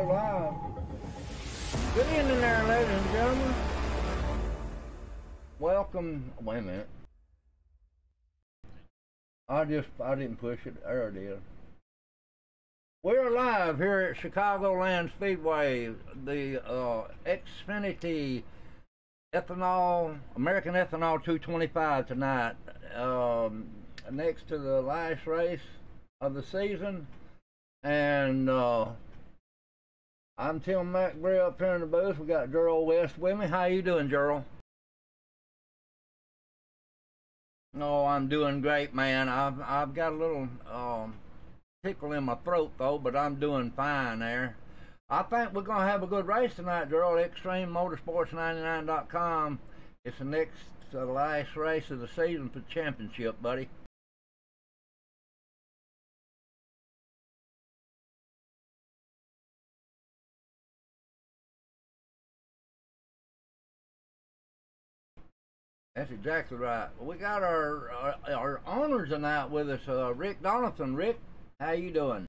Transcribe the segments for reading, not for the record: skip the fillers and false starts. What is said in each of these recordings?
We're live. Good evening there, ladies and gentlemen. Welcome. Wait a minute. I didn't push it. There it is. We're live here at Chicagoland Speedway. The Xfinity American Ethanol 225 tonight. Next to the last race of the season. And I'm Tim McBree up here in the booth. We got Gerald West with me. How you doing, Gerald? Oh, I'm doing great, man. I've got a little tickle in my throat though, but I'm doing fine there. I think we're gonna have a good race tonight, Gerald. ExtremeMotorsports99.com. It's the last race of the season for the championship, buddy. That's exactly right. We got our owners tonight with us. Rick Donaldson. Rick, how you doing?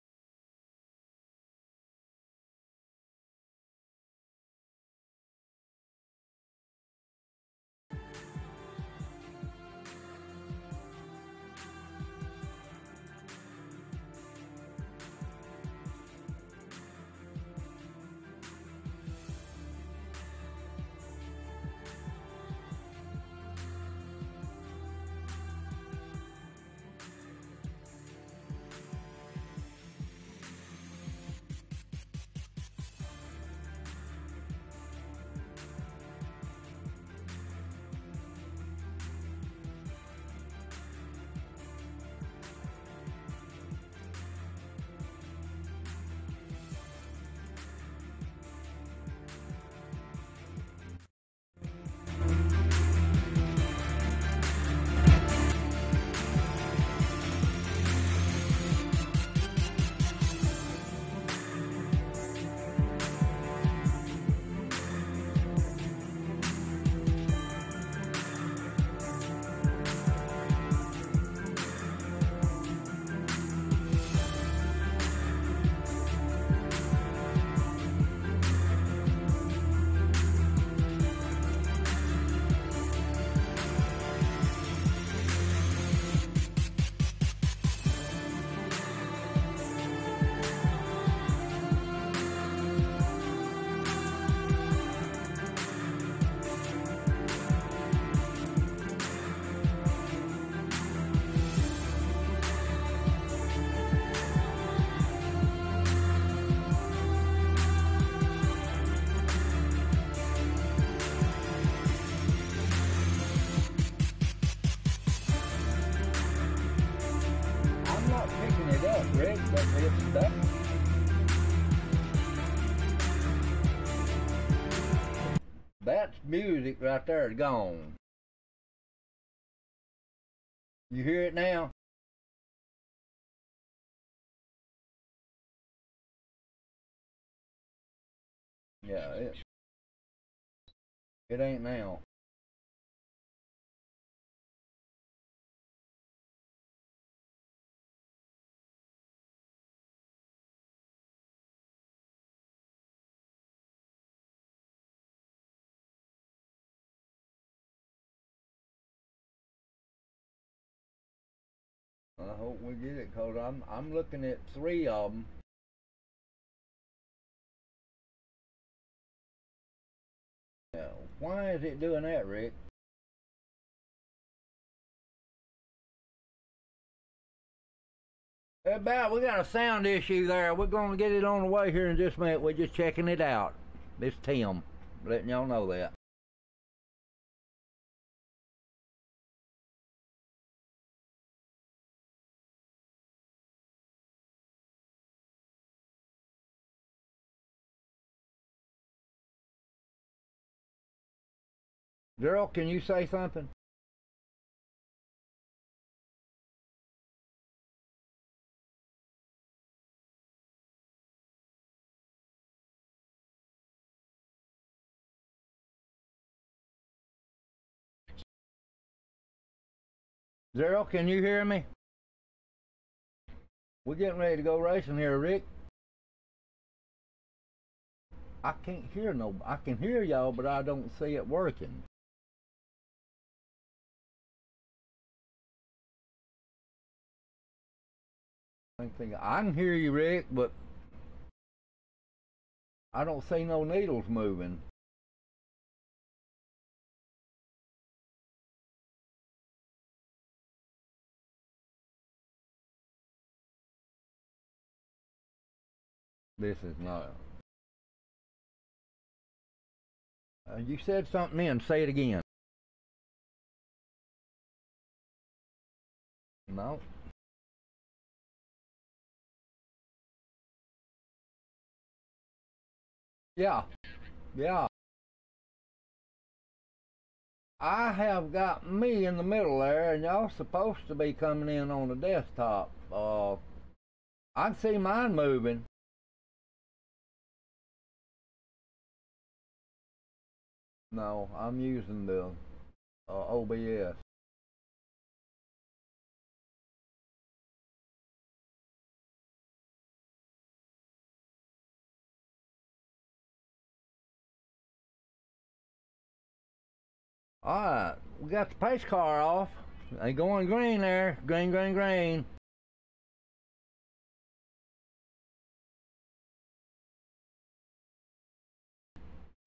Rick, but it's stuck. That's music right there, it's gone. You hear it now? Yeah, it ain't now. I hope we get it, cause I'm looking at 3 of them. Yeah, why is it doing that, Rick? Hey, we got a sound issue there. We're gonna get it on the way here in just a minute. We're just checking it out. It's Tim, letting y'all know that. Girl, can you say something? Zero, can you hear me? We're getting ready to go racing here, Rick. I can't hear no. I can hear y'all, but I don't see it working. I can hear you, Rick, but I don't see no needles moving. This is not. You said something then. Say it again. No. Yeah. Yeah. I have got me in the middle there, and y'all supposed to be coming in on the desktop. I can see mine moving. No, I'm using the OBS. Alright, we got the pace car off. They going green there. Green, green, green.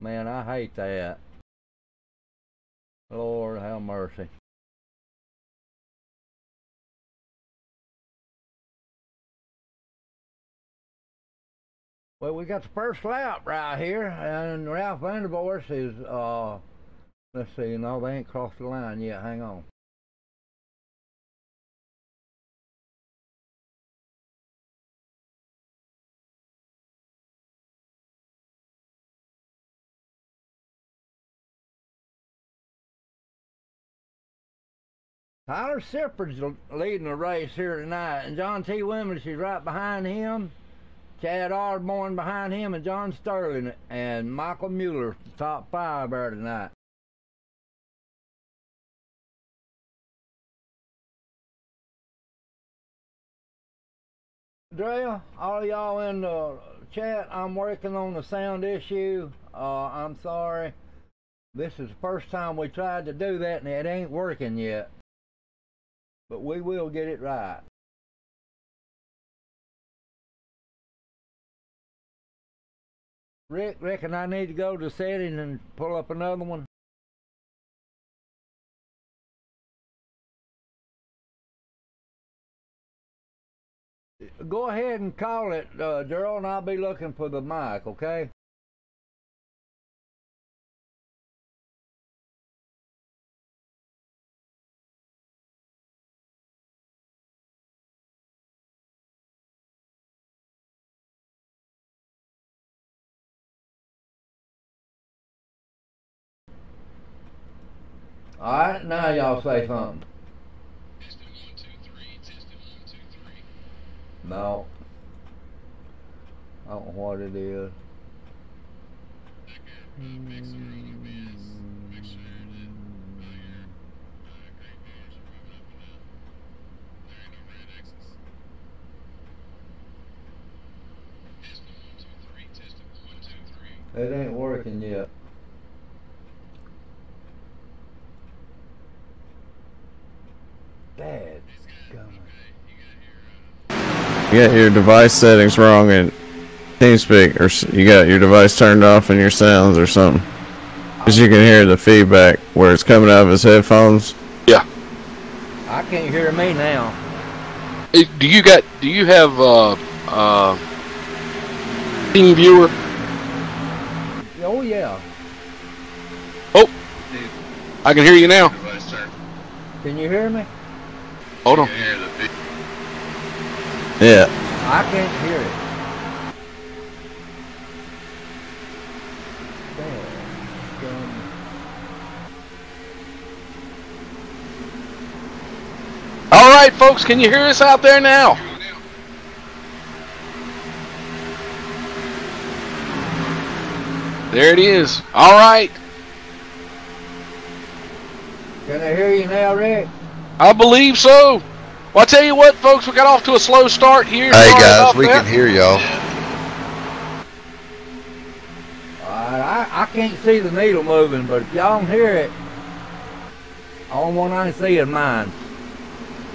Man, I hate that. Lord have mercy. Well, we got the first lap right here, and Ralph Vandervoort is, let's see, no, they ain't crossed the line yet. Hang on. Tyler Sippard's leading the race here tonight, and John T. Wimmish is right behind him. Chad Ardborn behind him, and John Sterling and Michael Mueller, the top 5 there tonight. Drea, all y'all in the chat, I'm working on the sound issue. I'm sorry. This is the first time we tried to do that, and it ain't working yet. But we will get it right. Rick, reckon I need to go to settings and pull up another one. Go ahead and call it, Gerald, and I'll be looking for the mic, okay? Alright, now y'all say something. Testing 1, 2, 3. Testing 1, 2, 3. No. I don't know what it is. Make sure OBS. Make sure that your gray bars are moving up and down. There ain't no red X's. Testing 1, 2, 3. Testing 1, 2, 3. It ain't working yet. Dad. You got your device settings wrong in TeamSpeak, or you got your device turned off in your sounds or something. Because you can hear the feedback where it's coming out of his headphones. Yeah. I can't hear me now. Do you have Team Viewer? Oh yeah. Oh, I can hear you now. Can you hear me? Hold on. Yeah. I can't hear it. All right, folks, can you hear us out there now? There it is. All right. Can I hear you now, Rick? I believe so. Well, I tell you what, folks, we got off to a slow start here. Hey Sorry guys, about we that. can hear y'all. I can't see the needle moving, but if y'all can hear it, only one I can see is mine.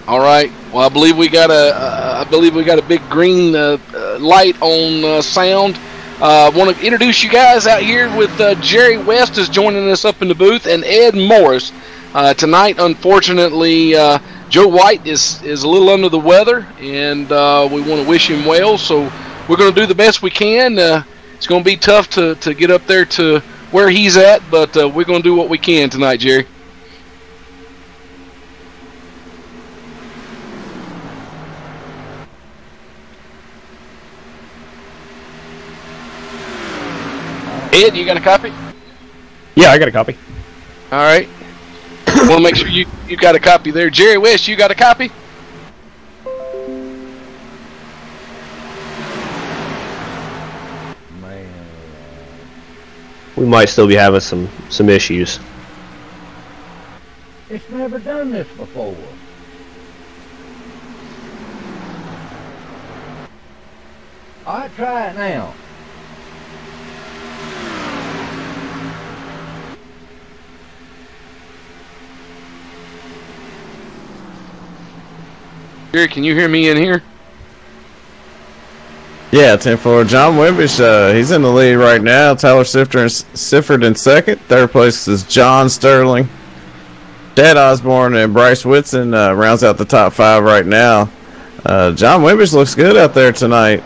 All right. Well, I believe we got a big green light on sound. I want to introduce you guys out here with Jerry West is joining us up in the booth, and Ed Morris. Tonight, unfortunately, Joe White is a little under the weather, and we want to wish him well. So we're going to do the best we can. It's going to be tough to get up there to where he's at, but we're going to do what we can tonight, Jerry. Ed, you got a copy? Yeah, I got a copy. All right. Want to make sure you got a copy there. Jerry West, you got a copy? Man. We might still be having some issues. It's never done this before. All right, try it now. Jerry, can you hear me in here? Yeah, 10-4. John Wimbish, he's in the lead right now. Tyler Sifford in second. Third place is John Sterling. Chad Osborne and Bryce Whitson rounds out the top 5 right now. John Wimbish looks good out there tonight.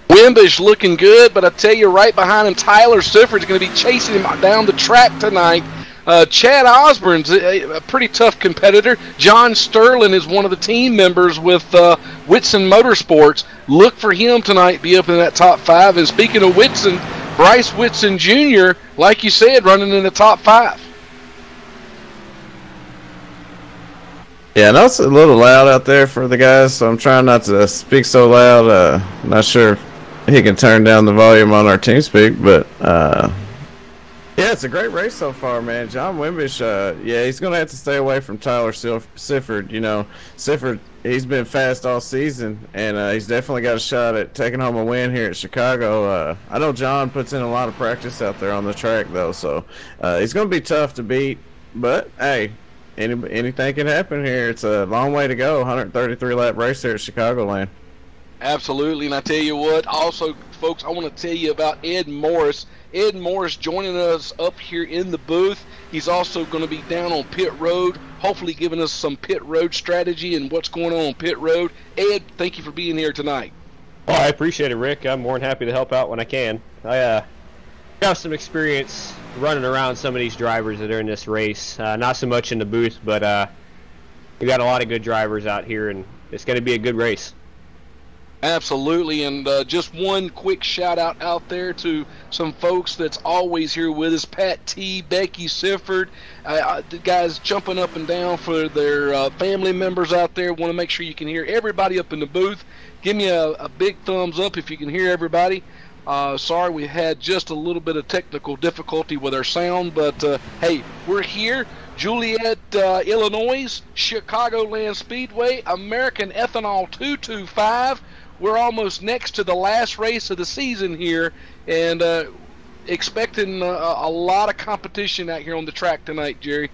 Wimbish looking good, but I tell you, right behind him, Tyler Sifford's going to be chasing him down the track tonight. Chad Osborne's a pretty tough competitor. John Sterling is one of the team members with Whitson Motorsports. Look for him tonight, be up in that top 5. And speaking of Whitson, Bryce Whitson Jr., like you said, running in the top 5. Yeah, I know it's a little loud out there for the guys, so I'm trying not to speak so loud. Not sure if he can turn down the volume on our TeamSpeak, but yeah, it's a great race so far, man. John Wimbish, yeah, he's going to have to stay away from Tyler Sifford. You know, Sifford, he's been fast all season, and he's definitely got a shot at taking home a win here at Chicago. I know John puts in a lot of practice out there on the track, though, so he's going to be tough to beat. But, hey, anything can happen here. It's a long way to go, 133-lap race here at Chicagoland. Absolutely, and I tell you what, also, folks, I want to tell you about Ed Morris. Ed Morris joining us up here in the booth. He's also going to be down on pit road, hopefully giving us some pit road strategy and what's going on pit road. Ed, thank you for being here tonight. Oh, I appreciate it, Rick. I'm more than happy to help out when I can. I got some experience running around some of these drivers that are in this race. Not so much in the booth, but we got a lot of good drivers out here, and it's going to be a good race. Absolutely, and just one quick shout out there to some folks that's always here with us: Pat T, Becky Sifford, the guys jumping up and down for their family members out there. Want to make sure you can hear everybody up in the booth. Give me a big thumbs up if you can hear everybody. Sorry, we had just a little bit of technical difficulty with our sound, but hey, we're here. Juliet, Illinois, Chicagoland Speedway, American Ethanol 225. We're almost next to the last race of the season here, and expecting a lot of competition out here on the track tonight, Jerry.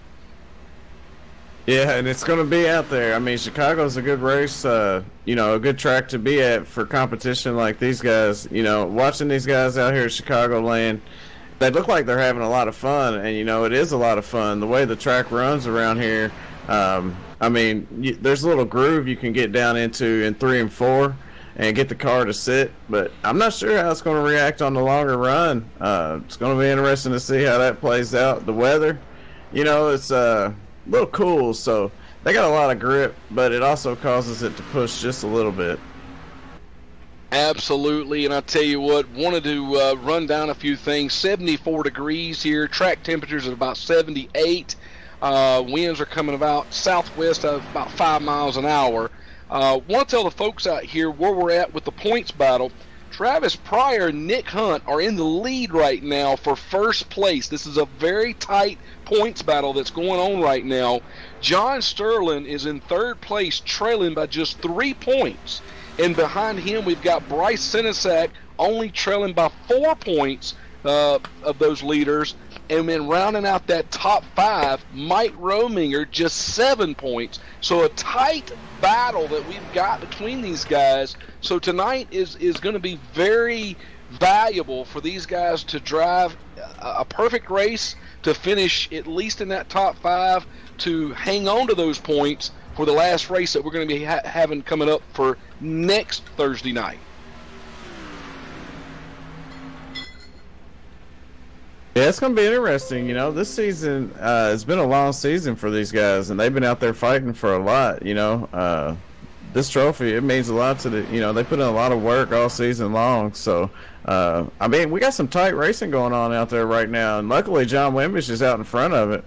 Yeah, and it's going to be out there. I mean, Chicago's a good race, you know, a good track to be at for competition like these guys. You know, watching these guys out here at Chicagoland, they look like they're having a lot of fun, and, you know, it is a lot of fun. The way the track runs around here, I mean, there's a little groove you can get down into in 3 and 4 and get the car to sit, but I'm not sure how it's going to react on the longer run. It's going to be interesting to see how that plays out. The weather, you know, it's a little cool, so they got a lot of grip, but it also causes it to push just a little bit. Absolutely, and I tell you what, wanted to run down a few things. 74 degrees here, track temperatures at about 78. Winds are coming about southwest of about 5 miles an hour. Want to tell the folks out here where we're at with the points battle. Travis Pryor and Nick Hunt are in the lead right now for first place. This is a very tight points battle that's going on right now. John Sterling is in third place, trailing by just 3 points. And behind him, we've got Bryce Senesac only trailing by 4 points. of those leaders. And then rounding out that top 5, Mike Rominger, just 7 points. So a tight battle that we've got between these guys. So tonight is going to be very valuable for these guys to drive a perfect race, to finish at least in that top 5, to hang on to those points for the last race that we're going to be having coming up for next Thursday night. Yeah, it's going to be interesting. You know, this season has been a long season for these guys, and they've been out there fighting for a lot. You know, this trophy, it means a lot to the, you know, they put in a lot of work all season long. So, I mean, we got some tight racing going on out there right now, and luckily John Wimbish is out in front of it.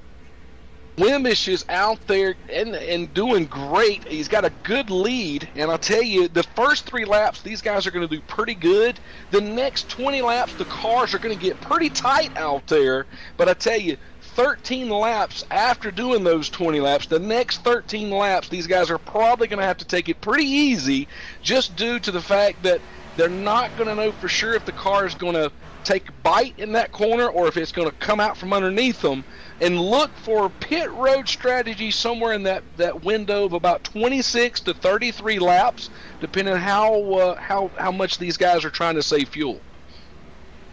Wimbish is out there and doing great. He's got a good lead, and I'll tell you, the first 3 laps, these guys are going to do pretty good. The next 20 laps, the cars are going to get pretty tight out there, but I tell you, 13 laps after doing those 20 laps, the next 13 laps, these guys are probably going to have to take it pretty easy, just due to the fact that they're not going to know for sure if the car is going to take a bite in that corner or if it's going to come out from underneath them. And look for pit road strategy somewhere in that window of about 26 to 33 laps, depending on how much these guys are trying to save fuel.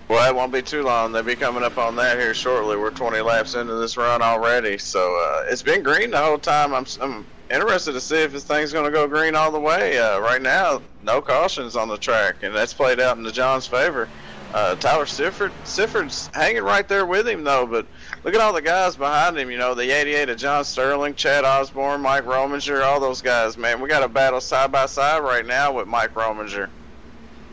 Well, it won't be too long. They'll be coming up on that here shortly. We're 20 laps into this run already. So it's been green the whole time. I'm interested to see if this thing's going to go green all the way. Right now, no cautions on the track, and that's played out into John's favor. Tyler Sifford's hanging right there with him, though, but look at all the guys behind him. You know, the 88 of John Sterling, Chad Osborne, Mike Rominger, all those guys, man. We got a battle side by side right now with Mike Rominger.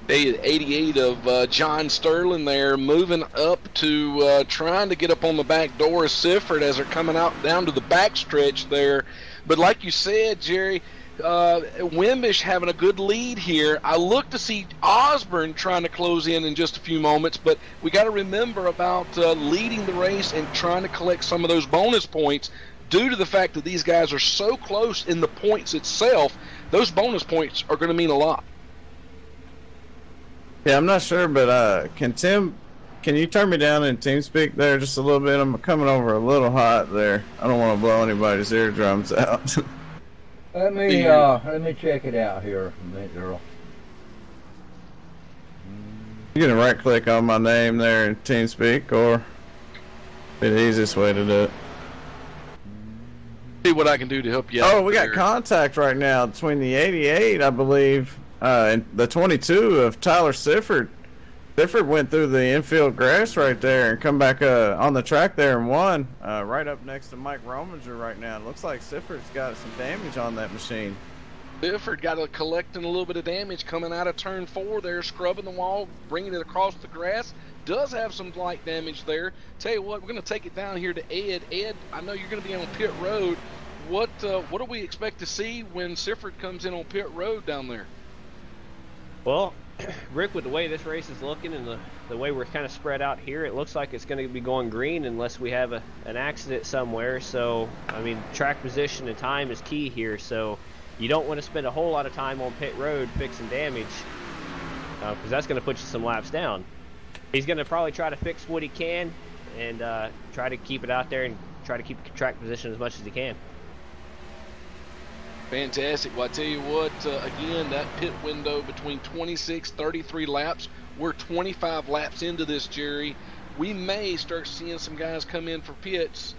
88 of John Sterling there, moving up to trying to get up on the back door of Sifford as they're coming out down to the back stretch there. But like you said, Jerry, Wimbish having a good lead here. I look to see Osborne trying to close in just a few moments, but we got to remember about leading the race and trying to collect some of those bonus points due to the fact that these guys are so close in the points itself. Those bonus points are going to mean a lot. Yeah, I'm not sure, but can you turn me down in TeamSpeak there just a little bit? I'm coming over a little hot there. I don't want to blow anybody's eardrums out. Let me check it out here a minute, girl. You gonna right click on my name there in TeamSpeak, or be the easiest way to do it? See what I can do to help you out. Oh, we got contact right now between the 88, I believe, and the 22 of Tyler Sifford. Sifford went through the infield grass right there and come back on the track there and won, right up next to Mike Rominger right now. It looks like Sifford's got some damage on that machine. Sifford got collecting a little bit of damage coming out of turn 4 there, scrubbing the wall, bringing it across the grass. Does have some light damage there. Tell you what, we're going to take it down here to Ed. Ed, I know you're going to be on pit road. What do we expect to see when Sifford comes in on pit road down there? Well, Rick, with the way this race is looking and the way we're kind of spread out here, it looks like it's going to be going green unless we have an accident somewhere. So, I mean, track position and time is key here. So you don't want to spend a whole lot of time on pit road fixing damage because that's going to put you some laps down. He's going to probably try to fix what he can and try to keep it out there and try to keep the track position as much as he can. Fantastic. Well, I tell you what, again, that pit window between 26, 33 laps. We're 25 laps into this, Jerry. We may start seeing some guys come in for pits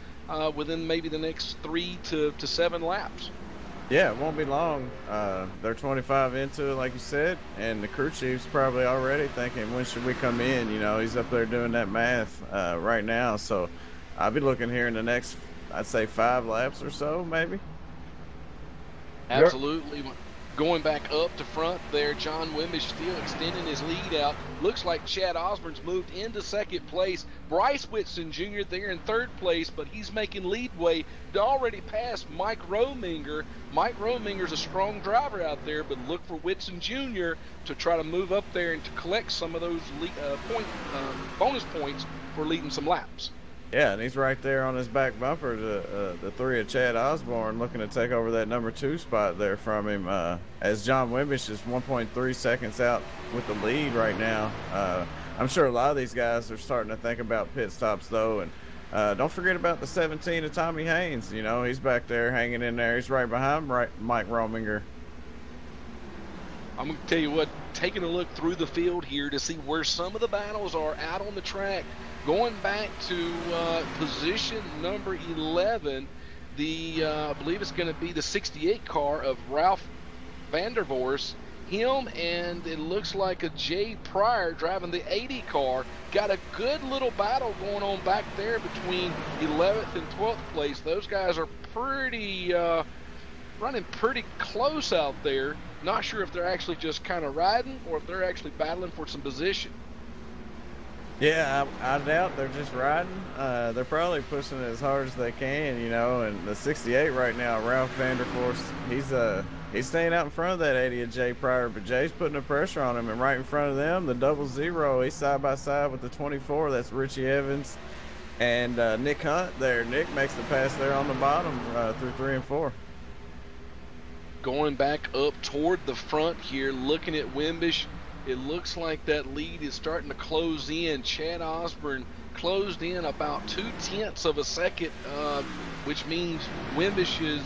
within maybe the next 3 to 7 laps. Yeah, it won't be long. They're 25 into it, like you said, and the crew chief's probably already thinking, when should we come in? You know, he's up there doing that math right now. So I'll be looking here in the next, I'd say, 5 laps or so, maybe. Absolutely. Going back up to front there, John Wimbish still extending his lead out. Looks like Chad Osborne's moved into second place. Bryce Whitson Jr. there in third place, but he's making leadway to already pass Mike Rominger. Mike Rominger's a strong driver out there, but look for Whitson Jr. to try to move up there and to collect some of those bonus points for leading some laps. Yeah, and he's right there on his back bumper, the 3 of Chad Osborne, looking to take over that number 2 spot there from him, as John Wimbish is 1.3 seconds out with the lead right now. I'm sure a lot of these guys are starting to think about pit stops though. And don't forget about the 17 of Tommy Haynes. You know, he's back there hanging in there. He's right behind Mike Rominger. I'm going to tell you what, taking a look through the field here to see where some of the battles are out on the track. Going back to position number 11, I believe it's going to be the 68 car of Ralph Vandervoorst. Him and it looks like a Jay Pryor driving the 80 car. Got a good little battle going on back there between 11th and 12th place. Those guys are pretty running pretty close out there. Not sure if they're actually just kind of riding or if they're actually battling for some position. Yeah, I doubt they're just riding. They're probably pushing it as hard as they can, you know. And the 68 right now, Ralph Vandervoorst, he's staying out in front of that 80 of Jay Pryor, but Jay's putting the pressure on him. And right in front of them, the 00, he's side by side with the 24. That's Richie Evans and Nick Hunt there. Nick makes the pass there on the bottom through 3 and 4. Going back up toward the front here, looking at Wimbish. It looks like that lead is starting to close in. Chad Osborne closed in about 0.2 of a second, which means Wimbish is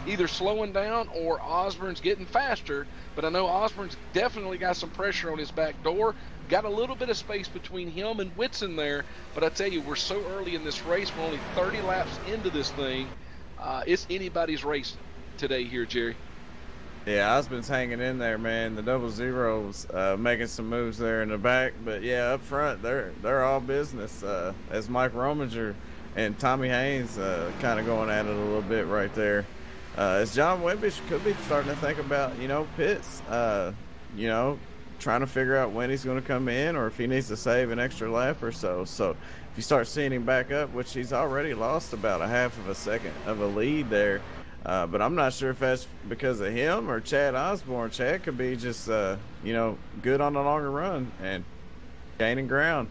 either slowing down or Osborne's getting faster. But I know Osborne's definitely got some pressure on his back door. Got a little bit of space between him and Whitson there. But I tell you, we're so early in this race. We're only 30 laps into this thing. It's anybody's race today here, Jerry. Yeah, Osborne's hanging in there, man. The 00's making some moves there in the back, but yeah, up front they're all business. As Mike Rominger and Tommy Haynes kind of going at it a little bit right there. As John Wimbish could be starting to think about, pits. Trying to figure out when he's going to come in or if he needs to save an extra lap or so. So if you start seeing him back up, which he's already lost about a half of a second of a lead there. But I'm not sure if that's because of him or Chad Osborne. Chad could be just, good on the longer run and gaining ground.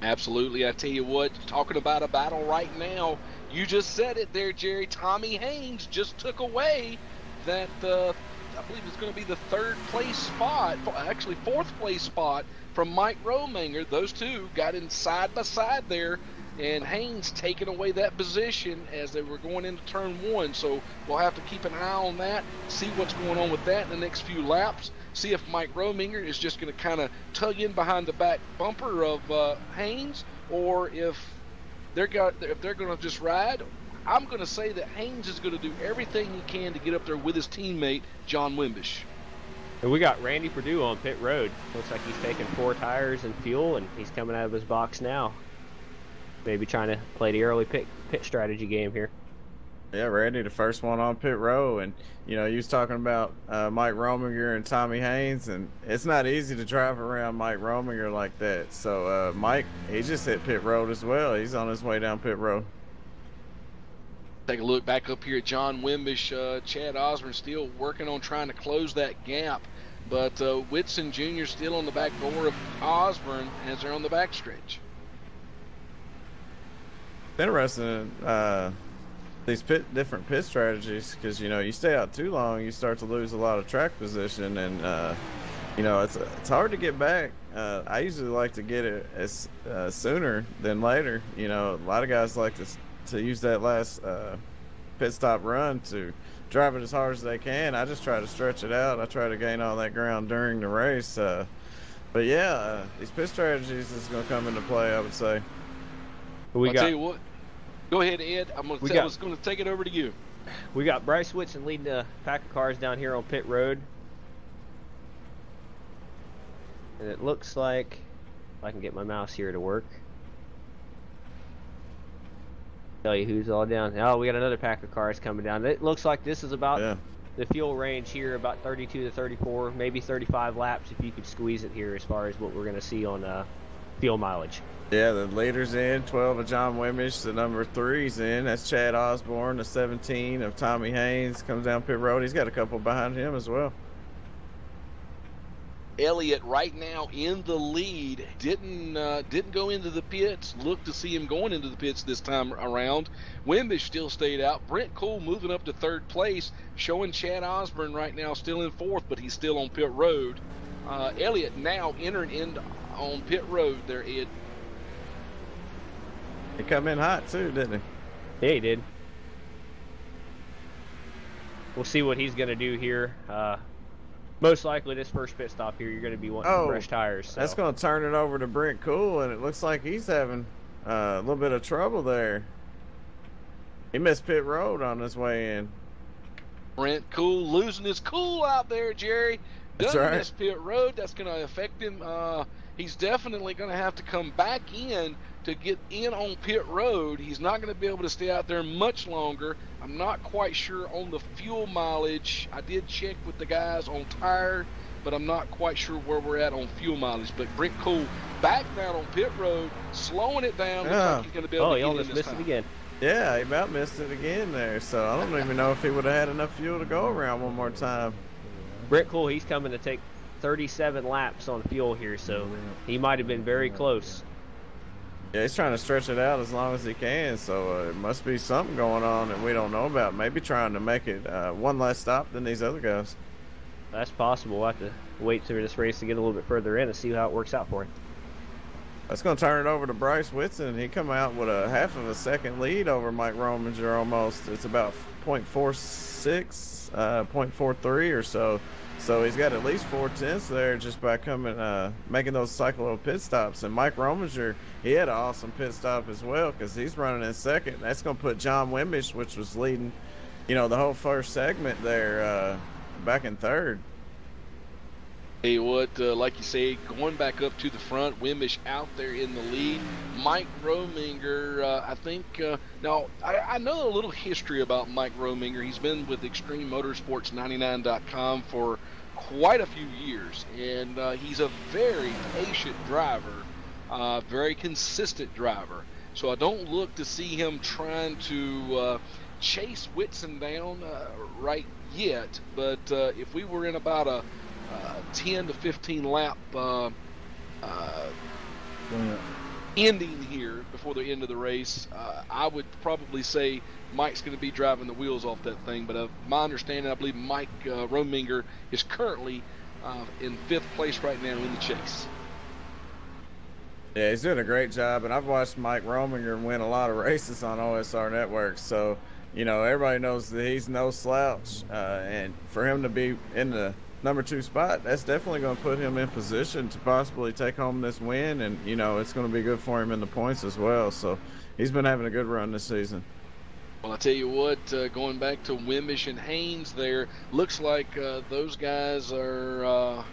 Absolutely. I tell you what, talking about a battle right now, you just said it there, Jerry. Tommy Haynes just took away that, I believe it's going to be the third place spot, actually fourth place spot from Mike Rominger. Those two got in side by side there. And Haynes taking away that position as they were going into turn 1. So we'll have to keep an eye on that, see what's going on with that in the next few laps, see if Mike Rominger is just going to kind of tug in behind the back bumper of Haynes, or if they're going to just ride. I'm going to say that Haynes is going to do everything he can to get up there with his teammate, John Wimbish. And we got Randy Perdue on pit road. Looks like he's taking 4 tires and fuel, and he's coming out of his box now. Maybe trying to play the early pit strategy game here. Yeah, Randy, the first one on pit row. And, you was talking about Mike Rominger and Tommy Haynes, and it's not easy to drive around Mike Rominger like that. So, Mike, he just hit pit road as well. He's on his way down pit road. Take a look back up here at John Wimbish. Chad Osborne still working on trying to close that gap. But Whitson Jr. still on the back door of Osborne as they're on the backstretch. Interesting these different pit strategies, because you stay out too long, you start to lose a lot of track position, and it's hard to get back. I usually like to get it as sooner than later. A lot of guys like to use that last pit stop run to drive it as hard as they can. I just try to stretch it out. I try to gain all that ground during the race. But yeah, these pit strategies is going to come into play, I would say. I'll tell you what. Go ahead, Ed. I was going to take it over to you. We got Bryce Whitson leading the pack of cars down here on pit road. And it looks like, if I can get my mouse here to work, tell you who's all down. Oh, we got another pack of cars coming down. It looks like this is about the fuel range here, about 32 to 34, maybe 35 laps if you could squeeze it here as far as what we're going to see on fuel mileage. Yeah, the leader's in, 12 of John Wimbish, the number 3's in. That's Chad Osborne, the 17 of Tommy Haynes, comes down pit road. He's got a couple behind him as well. Elliott right now in the lead. Didn't go into the pits. Look to see him going into the pits this time around. Wimbish still stayed out. Brent Cole moving up to 3rd place, showing Chad Osborne right now still in 4th, but he's still on pit road. Elliott now entering into on pit road there, Ed. He come in hot too, didn't he? Yeah, he did. We'll see what he's going to do here. Most likely this first pit stop here, you're going to be wanting fresh tires. So. That's going to turn it over to Brent Cool, and it looks like he's having a little bit of trouble there. He missed pit road on his way in. Brent Cool losing his cool out there, Jerry. That's Doesn't right. miss pit road. That's going to affect him. He's definitely going to have to come back in to get in on pit road. He's not going to be able to stay out there much longer. I'm not quite sure on the fuel mileage. I did check with the guys on tire, but I'm not quite sure where we're at on fuel mileage. But Brent Cool back down on pit road, slowing it down. Looks like he's going to be able to he get almost in this missed time. it again. Yeah, he about missed it again there. So I don't even know if he would have had enough fuel to go around one more time. Brent Cool, he's coming to take 37 laps on fuel here, so he might have been very close. Yeah, he's trying to stretch it out as long as he can, so it must be something going on that we don't know about. Maybe trying to make it one less stop than these other guys. That's possible. We'll have to wait through this race to get a little bit further in and see how it works out for him. That's going to turn it over to Bryce Whitson. He come out with a half of a second lead over Mike Rominger almost. It's about 0.46, 0.43 or so. So he's got at least 4/10 there just by coming, making those cyclo pit stops. And Mike Rominger, he had an awesome pit stop as well because he's running in second. That's going to put John Wimbish, which was leading, the whole first segment there, back in third. Hey, what, like you say, going back up to the front, Wimbish out there in the lead. Mike Rominger, I think, now, I know a little history about Mike Rominger. He's been with Extreme Motorsports 99.com for quite a few years, and he's a very patient driver, very consistent driver. So I don't look to see him trying to chase Whitson down right yet, but if we were in about a 10 to 15 lap ending here before the end of the race, I would probably say Mike's going to be driving the wheels off that thing. But my understanding, I believe Mike Rominger is currently in 5th place right now in the chase. Yeah, he's doing a great job, and I've watched Mike Rominger win a lot of races on OSR Network, so everybody knows that he's no slouch, and for him to be in the number 2 spot, that's definitely going to put him in position to possibly take home this win, and it's going to be good for him in the points as well. So he's been having a good run this season. Well, I tell you what, going back to Wimbish and Haynes there, looks like those guys are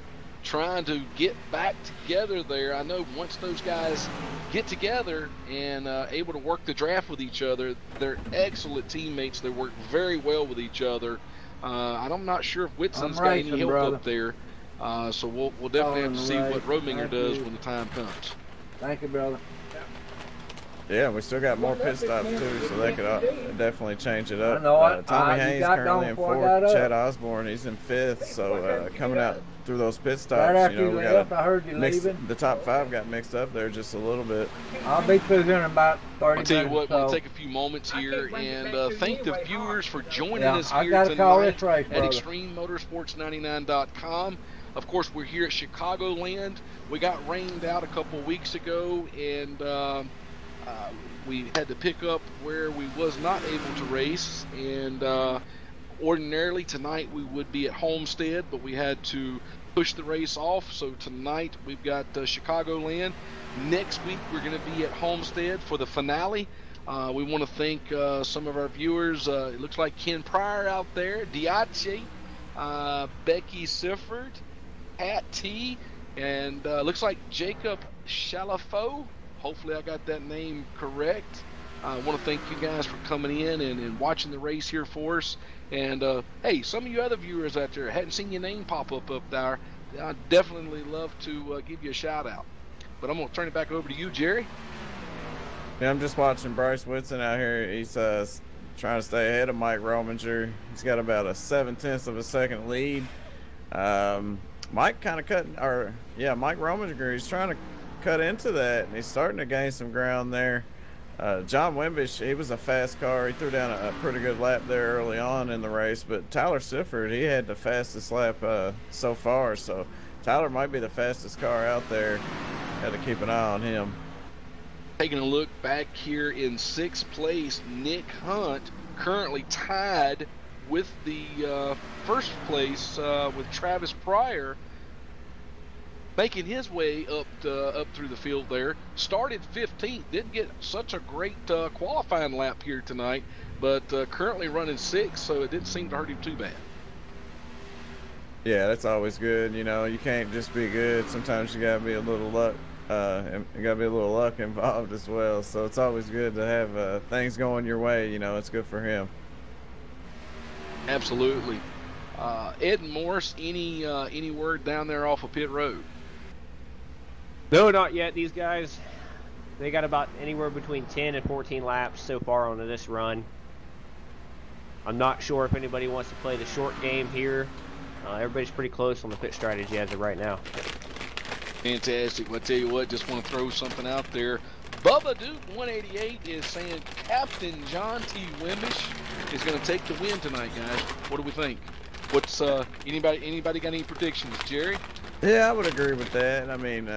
trying to get back together there. I know once those guys get together and able to work the draft with each other, they're excellent teammates. They work very well with each other. I'm not sure if Whitson's got any help up there, so we'll definitely have to see what Rominger does when the time comes. Thank you, brother. Yeah, we still got more pit stops too, so they could definitely change it up. I know it. Tommy You Haynes got currently going in before I got 4th. up. Chad Osborne, he's in 5th. So coming out through those pit stops, Right after you we left, got I heard you leaving. the top 5 got mixed up there just a little bit. I'll be through here in about 30 I'll minutes. tell you what, we'll so. take a few moments here and thank the viewers for joining us I here gotta call tonight this race, at brother. ExtremeMotorsports99.com. Of course, we're here at Chicagoland. We got rained out a couple weeks ago, and we had to pick up where we was not able to race. And ordinarily tonight we would be at Homestead, but we had to push the race off. So tonight we've got Chicagoland. Next week we're going to be at Homestead for the finale. We want to thank some of our viewers. It looks like Ken Pryor out there, Diache, Becky Sifford, Pat T, and looks like Jacob Shalafo. Hopefully I got that name correct. I want to thank you guys for coming in and watching the race here for us. And hey, some of you other viewers out there, hadn't seen your name pop up there, I'd definitely love to give you a shout out. But I'm going to turn it back over to you, Jerry. Yeah, I'm just watching Bryce Whitson out here. He's trying to stay ahead of Mike Rominger. He's got about a 7/10 of a second lead. Mike Rominger, he's trying to cut into that, and he's starting to gain some ground there. John Wimbish, he was a fast car. He threw down a pretty good lap there early on in the race, but Tyler Sifford, he had the fastest lap so far, so Tyler might be the fastest car out there. got to keep an eye on him. Taking a look back here in 6th place, Nick Hunt currently tied with the first place with Travis Pryor, making his way up through the field there. Started 15th, didn't get such a great qualifying lap here tonight, but currently running 6th, so it didn't seem to hurt him too bad. Yeah, that's always good. You know, you can't just be good. Sometimes you gotta be a little luck. And you gotta be a little luck involved as well. So it's always good to have things going your way. You know, it's good for him. Absolutely. Ed Morse, any word down there off of pit road? No, not yet. These guys, they got about anywhere between 10 and 14 laps so far on this run. I'm not sure if anybody wants to play the short game here. Everybody's pretty close on the pit strategy as of right now. Fantastic. Well, I tell you what, just want to throw something out there. Bubba Duke 188 is saying Captain John T. Wimbish is going to take the win tonight, guys. What do we think? What's anybody got any predictions, Jerry? Yeah, I would agree with that. I mean,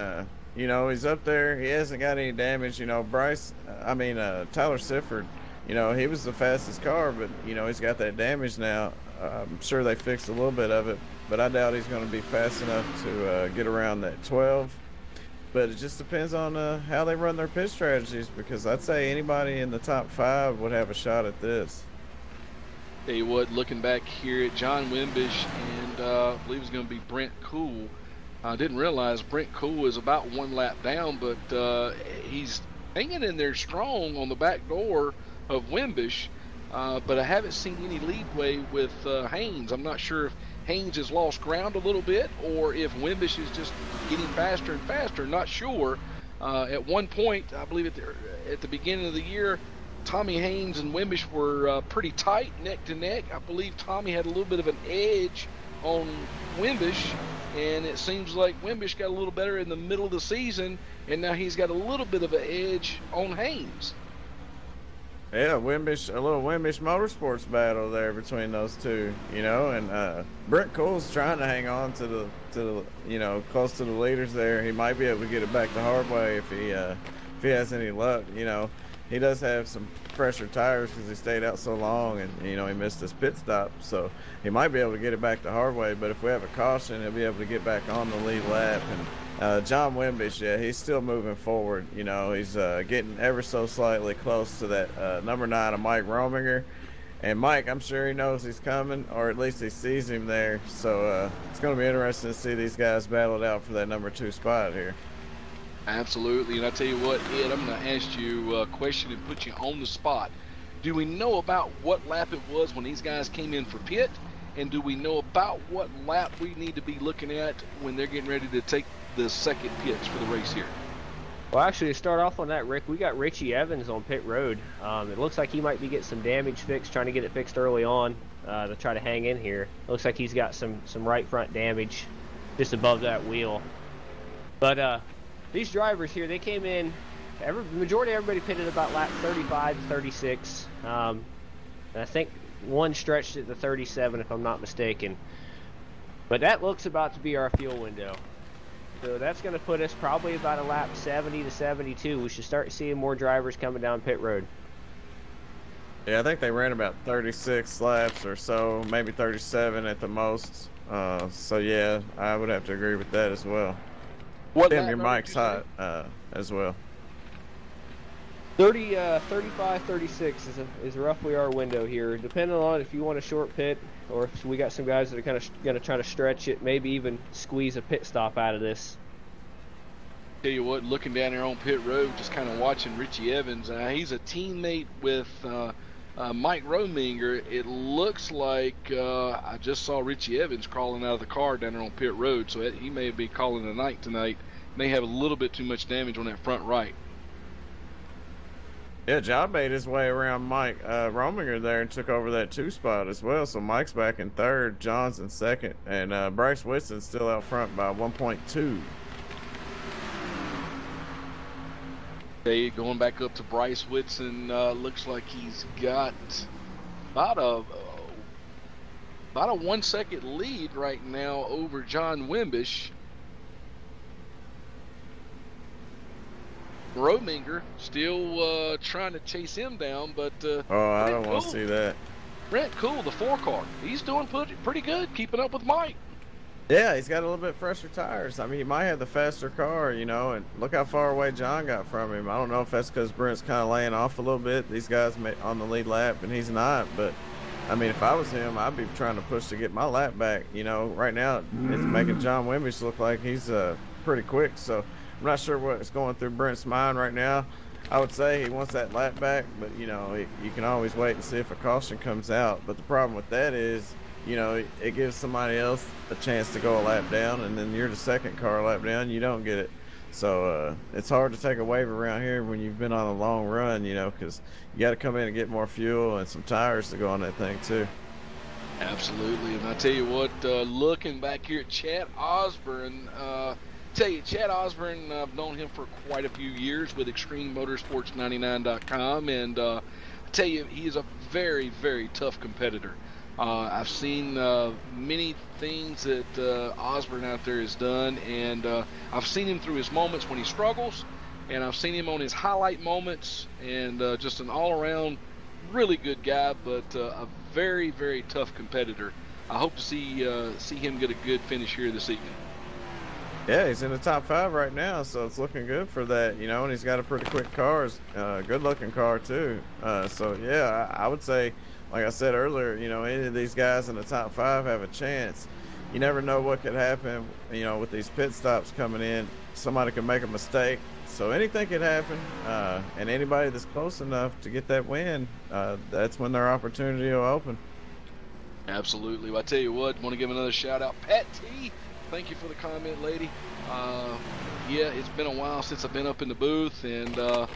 you know, he's up there. He hasn't got any damage. You know, Tyler Sifford, you know, he was the fastest car, but, you know, he's got that damage now. I'm sure they fixed a little bit of it, but I doubt he's going to be fast enough to get around that 12. But it just depends on how they run their pit strategies, because I'd say anybody in the top 5 would have a shot at this. Tell you what, looking back here at John Wimbish and I believe it's going to be Brent Cool. I didn't realize Brent Cool is about 1 lap down, but he's hanging in there strong on the back door of Wimbish. But I haven't seen any leadway with Haynes. I'm not sure if Haynes has lost ground a little bit or if Wimbish is just getting faster and faster. Not sure. At one point, I believe at the beginning of the year, Tommy Haynes and Wimbish were pretty tight, neck to neck. I believe Tommy had a little bit of an edge on Wimbish, and it seems like Wimbish got a little better in the middle of the season, and now he's got a little bit of an edge on Haynes. Yeah, a little Wimbish Motorsports battle there between those two, you know, and Brent Cole's trying to hang on to the you know, close to the leaders there. He might be able to get it back the hard way if he has any luck. You know, he does have some fresher tires because he stayed out so long, and you know, he missed his pit stop, so he might be able to get it back the hard way. But if we have a caution, he'll be able to get back on the lead lap. And John Wimbish, yeah, he's still moving forward. You know, he's getting ever so slightly close to that number 9 of Mike Rominger. And Mike, I'm sure he knows he's coming, or at least he sees him there. So it's going to be interesting to see these guys battle it out for that number 2 spot here. Absolutely. And I tell you what, Ed, I'm going to ask you a question and put you on the spot. Do we know about what lap it was when these guys came in for pit? And do we know about what lap we need to be looking at when they're getting ready to take the second pitch for the race here? Well, actually, to start off on that, Rick, we got Richie Evans on pit road. It looks like he might be getting some damage fixed, trying to get it fixed early on to try to hang in here. Looks like he's got some right front damage just above that wheel. But these drivers here, they came in, the majority of everybody pitted about lap 35 to 36. And I think one stretched at the 37, if I'm not mistaken. But that looks about to be our fuel window. So that's going to put us probably about a lap 70 to 72. We should start seeing more drivers coming down pit road. Yeah, I think they ran about 36 laps or so, maybe 37 at the most. So yeah, I would have to agree with that as well. Tim, your mic's hot as well. 35, 36 is roughly our window here, depending on if you want a short pit or if we got some guys that are kind of going to try to stretch it, maybe even squeeze a pit stop out of this. Tell you what, looking down there on pit road, just kind of watching Richie Evans. He's a teammate with Mike Rominger. It looks like I just saw Richie Evans crawling out of the car down there on pit road, so he may be calling the night tonight. May have a little bit too much damage on that front right. Yeah, John made his way around Mike Rominger there and took over that 2 spot as well. So Mike's back in 3rd, John's in 2nd, and Bryce Whitson's still out front by 1.2. Okay, going back up to Bryce Whitson, looks like he's got about a 1 second lead right now over John Wimbish. Rominger still trying to chase him down, but Oh, I Brent don't want to Cool, see that. Brent Cool, the 4-car, he's doing pretty good, keeping up with Mike. Yeah, he's got a little bit fresher tires. I mean, he might have the faster car, you know, and look how far away John got from him. I don't know if that's because Brent's kind of laying off a little bit. These guys on the lead lap, and he's not. But, I mean, if I was him, I'd be trying to push to get my lap back. You know, right now it's making John Wimbish look like he's pretty quick. So I'm not sure what's going through Brent's mind right now. I would say he wants that lap back, but, you know, you can always wait and see if a caution comes out. But the problem with that is, you know, it gives somebody else a chance to go a lap down, and then you're the second car a lap down, you don't get it. So it's hard to take a wave around here when you've been on a long run, you know, because you got to come in and get more fuel and some tires to go on that thing too. Absolutely, and I tell you what, looking back here at Chad Osborne, Chad Osborne, I've known him for quite a few years with ExtremeMotorsports99.com, and I tell you, he is a very, very tough competitor. I've seen many things that Osborne out there has done, and I've seen him through his moments when he struggles, and I've seen him on his highlight moments, and just an all-around really good guy, but a very, very tough competitor. I hope to see him get a good finish here this evening. Yeah, he's in the top 5 right now, so it's looking good for that, you know, and he's got a pretty quick car, good-looking car too. So, yeah, I would say, like I said earlier, you know, any of these guys in the top 5 have a chance. You never know what could happen, you know, with these pit stops coming in. Somebody could make a mistake, so anything could happen. And anybody that's close enough to get that win, that's when their opportunity will open. Absolutely. Well, I tell you what, want to give another shout-out. Pat T, thank you for the comment, lady. Yeah, it's been a while since I've been up in the booth, and I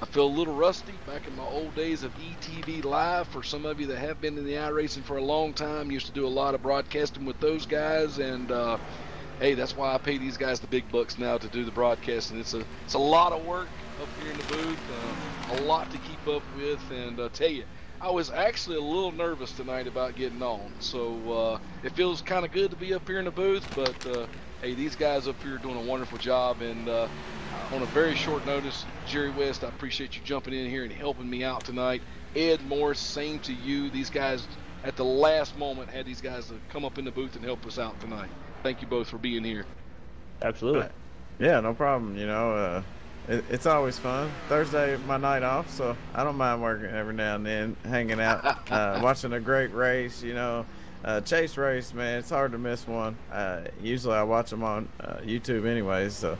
feel a little rusty back in my old days of ETV Live. For some of you that have been in the iRacing for a long time, used to do a lot of broadcasting with those guys, and hey, that's why I pay these guys the big bucks now to do the broadcasting. It's a lot of work up here in the booth, a lot to keep up with, and tell you, I was actually a little nervous tonight about getting on, so it feels kind of good to be up here in the booth, but hey, these guys up here are doing a wonderful job, and on a very short notice, Jerry West, I appreciate you jumping in here and helping me out tonight. Ed Morris, same to you. These guys, at the last moment, had these guys to come up in the booth and help us out tonight. Thank you both for being here. Absolutely. Yeah, no problem. You know, it's always fun. Thursday, my night off, so I don't mind working every now and then, hanging out, watching a great race, you know. Chase race, man, it's hard to miss one. Usually I watch them on YouTube anyways, so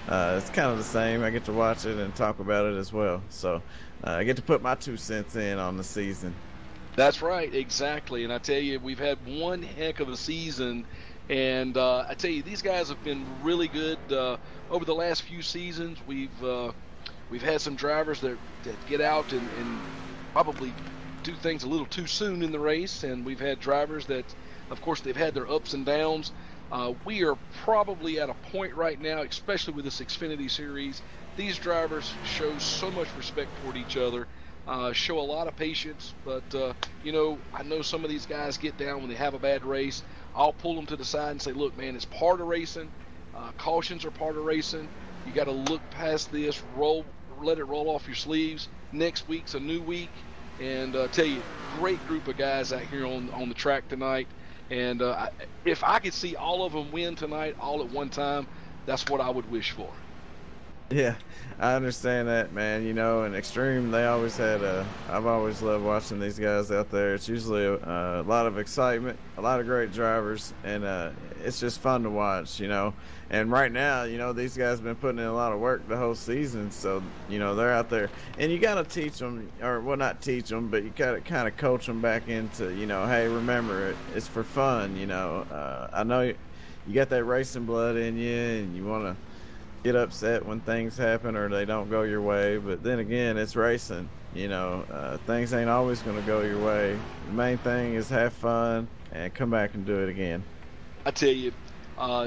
it's kind of the same. I get to watch it and talk about it as well. So I get to put my 2 cents in on the season. That's right, exactly. And I tell you, we've had one heck of a season. And I tell you, these guys have been really good over the last few seasons. We've had some drivers that get out and probably do things a little too soon in the race, and we've had drivers that, of course, they've had their ups and downs. We are probably at a point right now, especially with this Xfinity Series, these drivers show so much respect toward each other, show a lot of patience, but you know, I know some of these guys get down when they have a bad race. I'll pull them to the side and say, look, man, it's part of racing. Cautions are part of racing. You got to look past this, let it roll off your sleeves. Next week's a new week. And tell you, great group of guys out here on the track tonight. And if I could see all of them win tonight all at one time, that's what I would wish for. Yeah, I understand that, man. You know, in Extreme, they always had I've always loved watching these guys out there. It's usually a lot of excitement, a lot of great drivers, and it's just fun to watch, you know. And right now, you know, these guys have been putting in a lot of work the whole season, so, you know, they're out there. And you got to teach them, or, well, not teach them, but you got to kind of coach them back into, you know, hey, remember, it's for fun, you know. I know you got that racing blood in you, and you want to get upset when things happen or they don't go your way, but then again, it's racing, you know. Things ain't always going to go your way. The main thing is have fun and come back and do it again. I tell you,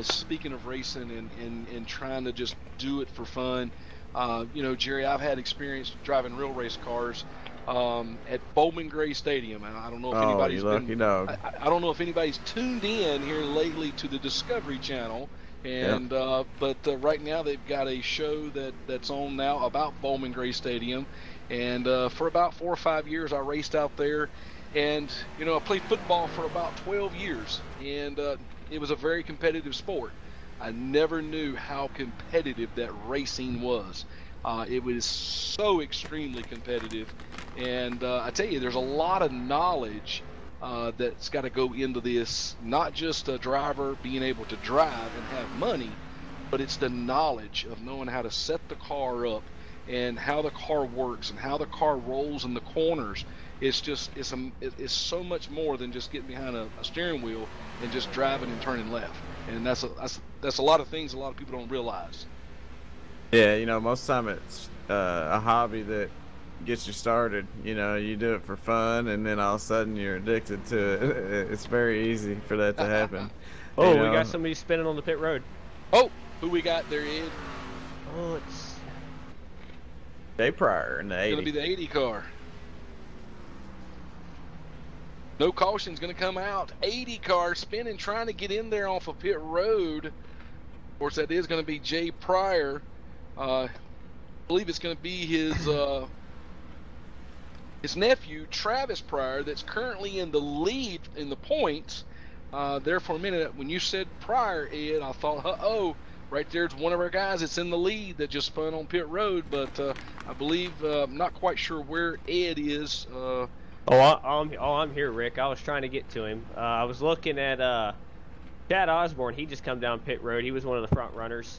speaking of racing and trying to just do it for fun, you know, Jerry, I've had experience driving real race cars at Bowman Gray Stadium. I don't know if anybody's lucky dog. I don't know if anybody's tuned in here lately to the Discovery Channel. And but right now they've got a show that's on now about Bowman Gray Stadium, and for about 4 or 5 years I raced out there, and I played football for about 12 years, and it was a very competitive sport. I never knew how competitive that racing was. It was so extremely competitive, and I tell you, there's a lot of knowledge that's got to go into this. Not just a driver being able to drive and have money, but it's the knowledge of knowing how to set the car up and how the car works and how the car rolls in the corners. It's so much more than just getting behind a steering wheel and just driving and turning left. And that's a lot of things a lot of people don't realize. Yeah, most of the time it's a hobby that gets you started. You do it for fun, and then all of a sudden you're addicted to it. It's very easy for that to happen. We got somebody spinning on the pit road. Oh, who we got there, Ed? Oh, it's Jay Pryor in the 80. It's going to be the 80 car. No caution's going to come out. 80 car spinning, trying to get in there off of pit road. Of course, that is going to be Jay Pryor. I believe it's going to be his nephew, Travis Pryor, that's currently in the lead in the points. There for a minute, when you said Pryor, Ed, I thought, right there's one of our guys that's in the lead that just spun on pit road. But I believe, I'm not quite sure where Ed is. I'm here, Rick. I was trying to get to him. I was looking at Chad Osborne. He just come down pit road. He was one of the front runners.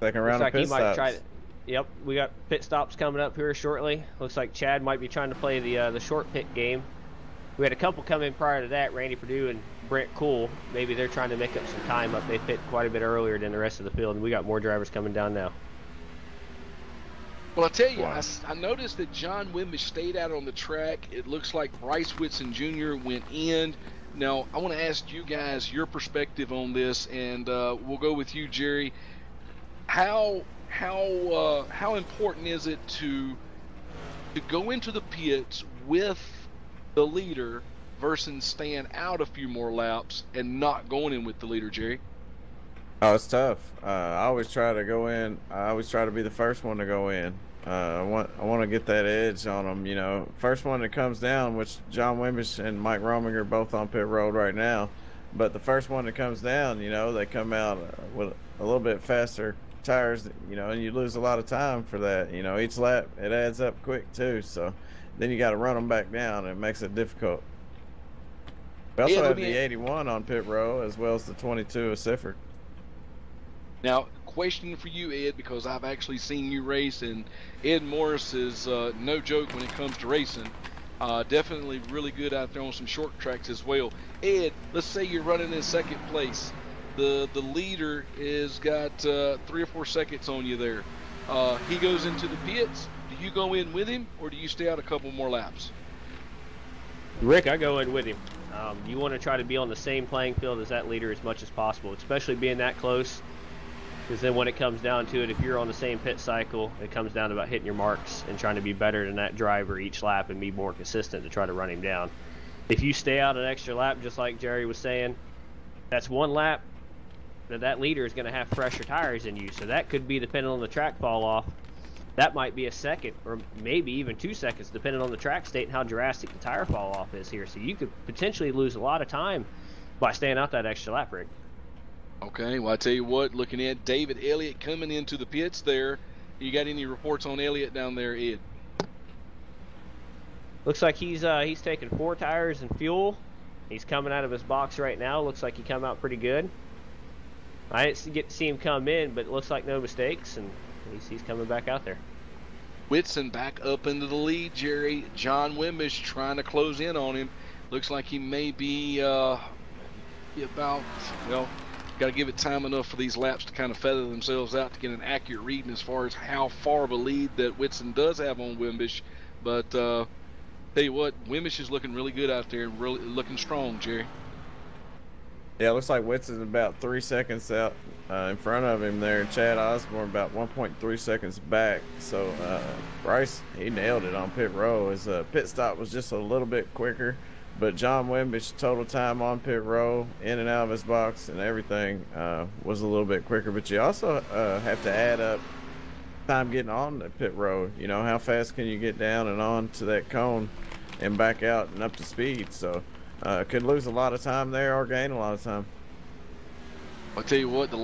Second round of pit stops. Yep, we got pit stops coming up here shortly. Looks like Chad might be trying to play the short pit game. We had a couple come in prior to that, Randy Perdue and Brent Cool. Maybe they're trying to make up some time up. They pit quite a bit earlier than the rest of the field, and we got more drivers coming down now. Well, I tell you, I noticed that John Wimbish stayed out on the track. It looks like Bryce Whitson Jr. went in. Now, I want to ask you guys your perspective on this, and we'll go with you, Jerry. How important is it to go into the pits with the leader versus staying out a few more laps and not going in with the leader, Jerry? Oh, it's tough. I always try to go in. I always try to be the first one to go in. I want to get that edge on them. First one that comes down, which John Wimbish and Mike Roming are both on pit road right now. But the first one that comes down, they come out with a little bit faster tires, and you lose a lot of time for that. Each lap it adds up quick too. So then you got to run them back down. And it makes it difficult. We also have the 81 on pit row as well as the 22 of Sifford. Now, question for you, Ed, because I've actually seen you race, and Ed Morris is no joke when it comes to racing. Definitely really good out there on some short tracks as well. Ed, let's say you're running in second place. The leader has got 3 or 4 seconds on you there. He goes into the pits. Do you go in with him, or do you stay out a couple more laps? Rick, I go in with him. You want to try to be on the same playing field as that leader as much as possible, especially being that close. Because then when it comes down to it, if you're on the same pit cycle, it comes down to about hitting your marks and trying to be better than that driver each lap and be more consistent to try to run him down. If you stay out an extra lap, just like Jerry was saying, that's one lap that leader is going to have fresher tires than you. So that could be, depending on the track fall off, that might be a second or maybe even 2 seconds, depending on the track state and how drastic the tire fall off is here. So you could potentially lose a lot of time by staying out that extra lap, Rick. Okay, well, I tell you what, looking at David Elliott coming into the pits there, you got any reports on Elliott down there, Ed? Looks like he's taking 4 tires and fuel. He's coming out of his box right now. Looks like he come out pretty good. I didn't get to see him come in, but it looks like no mistakes, and he's coming back out there. Whitson back up into the lead, Jerry. John Wimbish trying to close in on him. Looks like he may be about, got to give it time enough for these laps to kind of feather themselves out to get an accurate reading as far as how far of a lead that Whitson does have on Wimbish. But tell you what, Wimbish is looking really good out there and really looking strong, Jerry. Yeah, it looks like Whitson's about 3 seconds out in front of him there. Chad Osborne about 1.3 seconds back. So Bryce, he nailed it on pit row. His pit stop was just a little bit quicker. But John Wimbich's total time on pit road, in and out of his box and everything, was a little bit quicker. But you also have to add up time getting on the pit road. You know, how fast can you get down and on to that cone and back out and up to speed? So could lose a lot of time there or gain a lot of time. I'll tell you what, the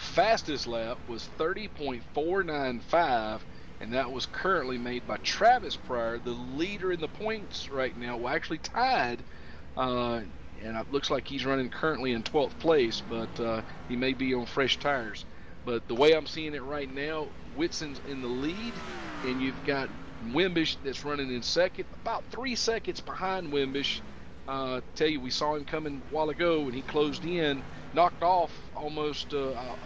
fastest lap was 30.495, and that was currently made by Travis Pryor, the leader in the points right now. Well, actually tied, and it looks like he's running currently in 12th place, but he may be on fresh tires. But the way I'm seeing it right now, Whitson's in the lead, and you've got Wimbish that's running in second, about 3 seconds behind Wimbish. Tell you, we saw him coming a while ago, and he closed in, knocked off almost a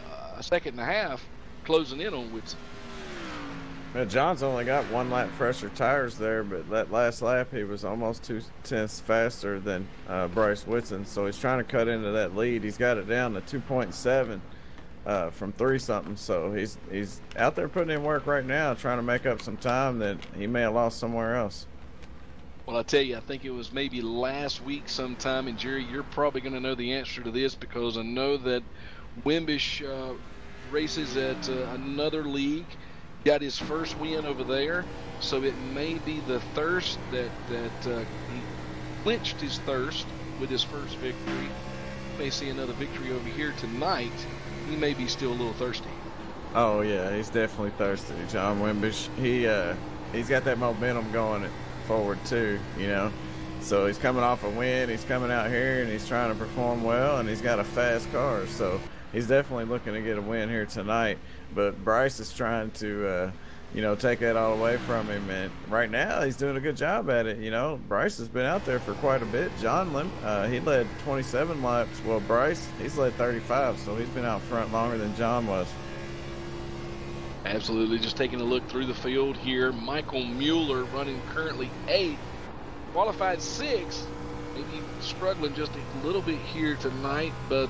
second and a half, closing in on Whitson. Well, John's only got 1 lap fresher tires there, but that last lap he was almost 2/10 faster than Bryce Whitson, so he's trying to cut into that lead. He's got it down to 2.7 from 3-something, so he's out there putting in work right now, trying to make up some time that he may have lost somewhere else. Well, I tell you, I think it was maybe last week sometime, and Jerry, you're probably going to know the answer to this because I know that Wimbish races at another league, got his first win over there, so it may be the thirst that he clinched his thirst with his first victory. May see another victory over here tonight. He may be still a little thirsty. Oh yeah, he's definitely thirsty, John Wimbish. He's got that momentum going forward too, you know. So he's coming off a win, he's coming out here and he's trying to perform well, and he's got a fast car, so he's definitely looking to get a win here tonight. But Bryce is trying to, take that all away from him, and right now he's doing a good job at it. You know, Bryce has been out there for quite a bit. John, he led 27 laps. Well, Bryce, he's led 35, so he's been out front longer than John was. Absolutely. Just taking a look through the field here. Michael Mueller running currently 8th, qualified 6th. Maybe struggling just a little bit here tonight, but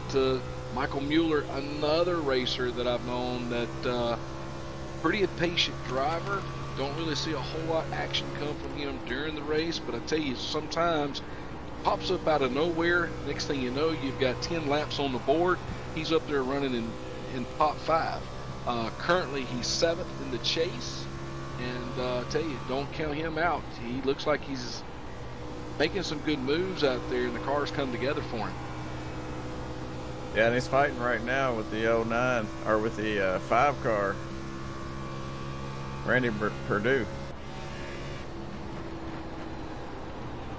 Michael Mueller, another racer that I've known that pretty patient driver. Don't really see a whole lot of action come from him during the race, but I tell you, sometimes pops up out of nowhere. Next thing you know, you've got 10 laps on the board. He's up there running in top 5. Currently, he's 7th in the chase, and I tell you, don't count him out. He looks like he's making some good moves out there, and the cars come together for him. Yeah, and he's fighting right now with the 09, or with the 5 car, Randy Perdue.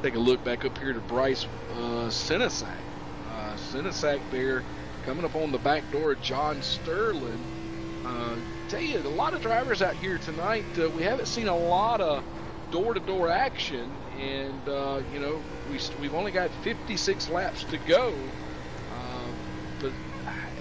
Take a look back up here to Bryce Senesac. Senesac there coming up on the back door of John Sterling. Tell you, a lot of drivers out here tonight. We haven't seen a lot of door-to-door action, and we've only got 56 laps to go. But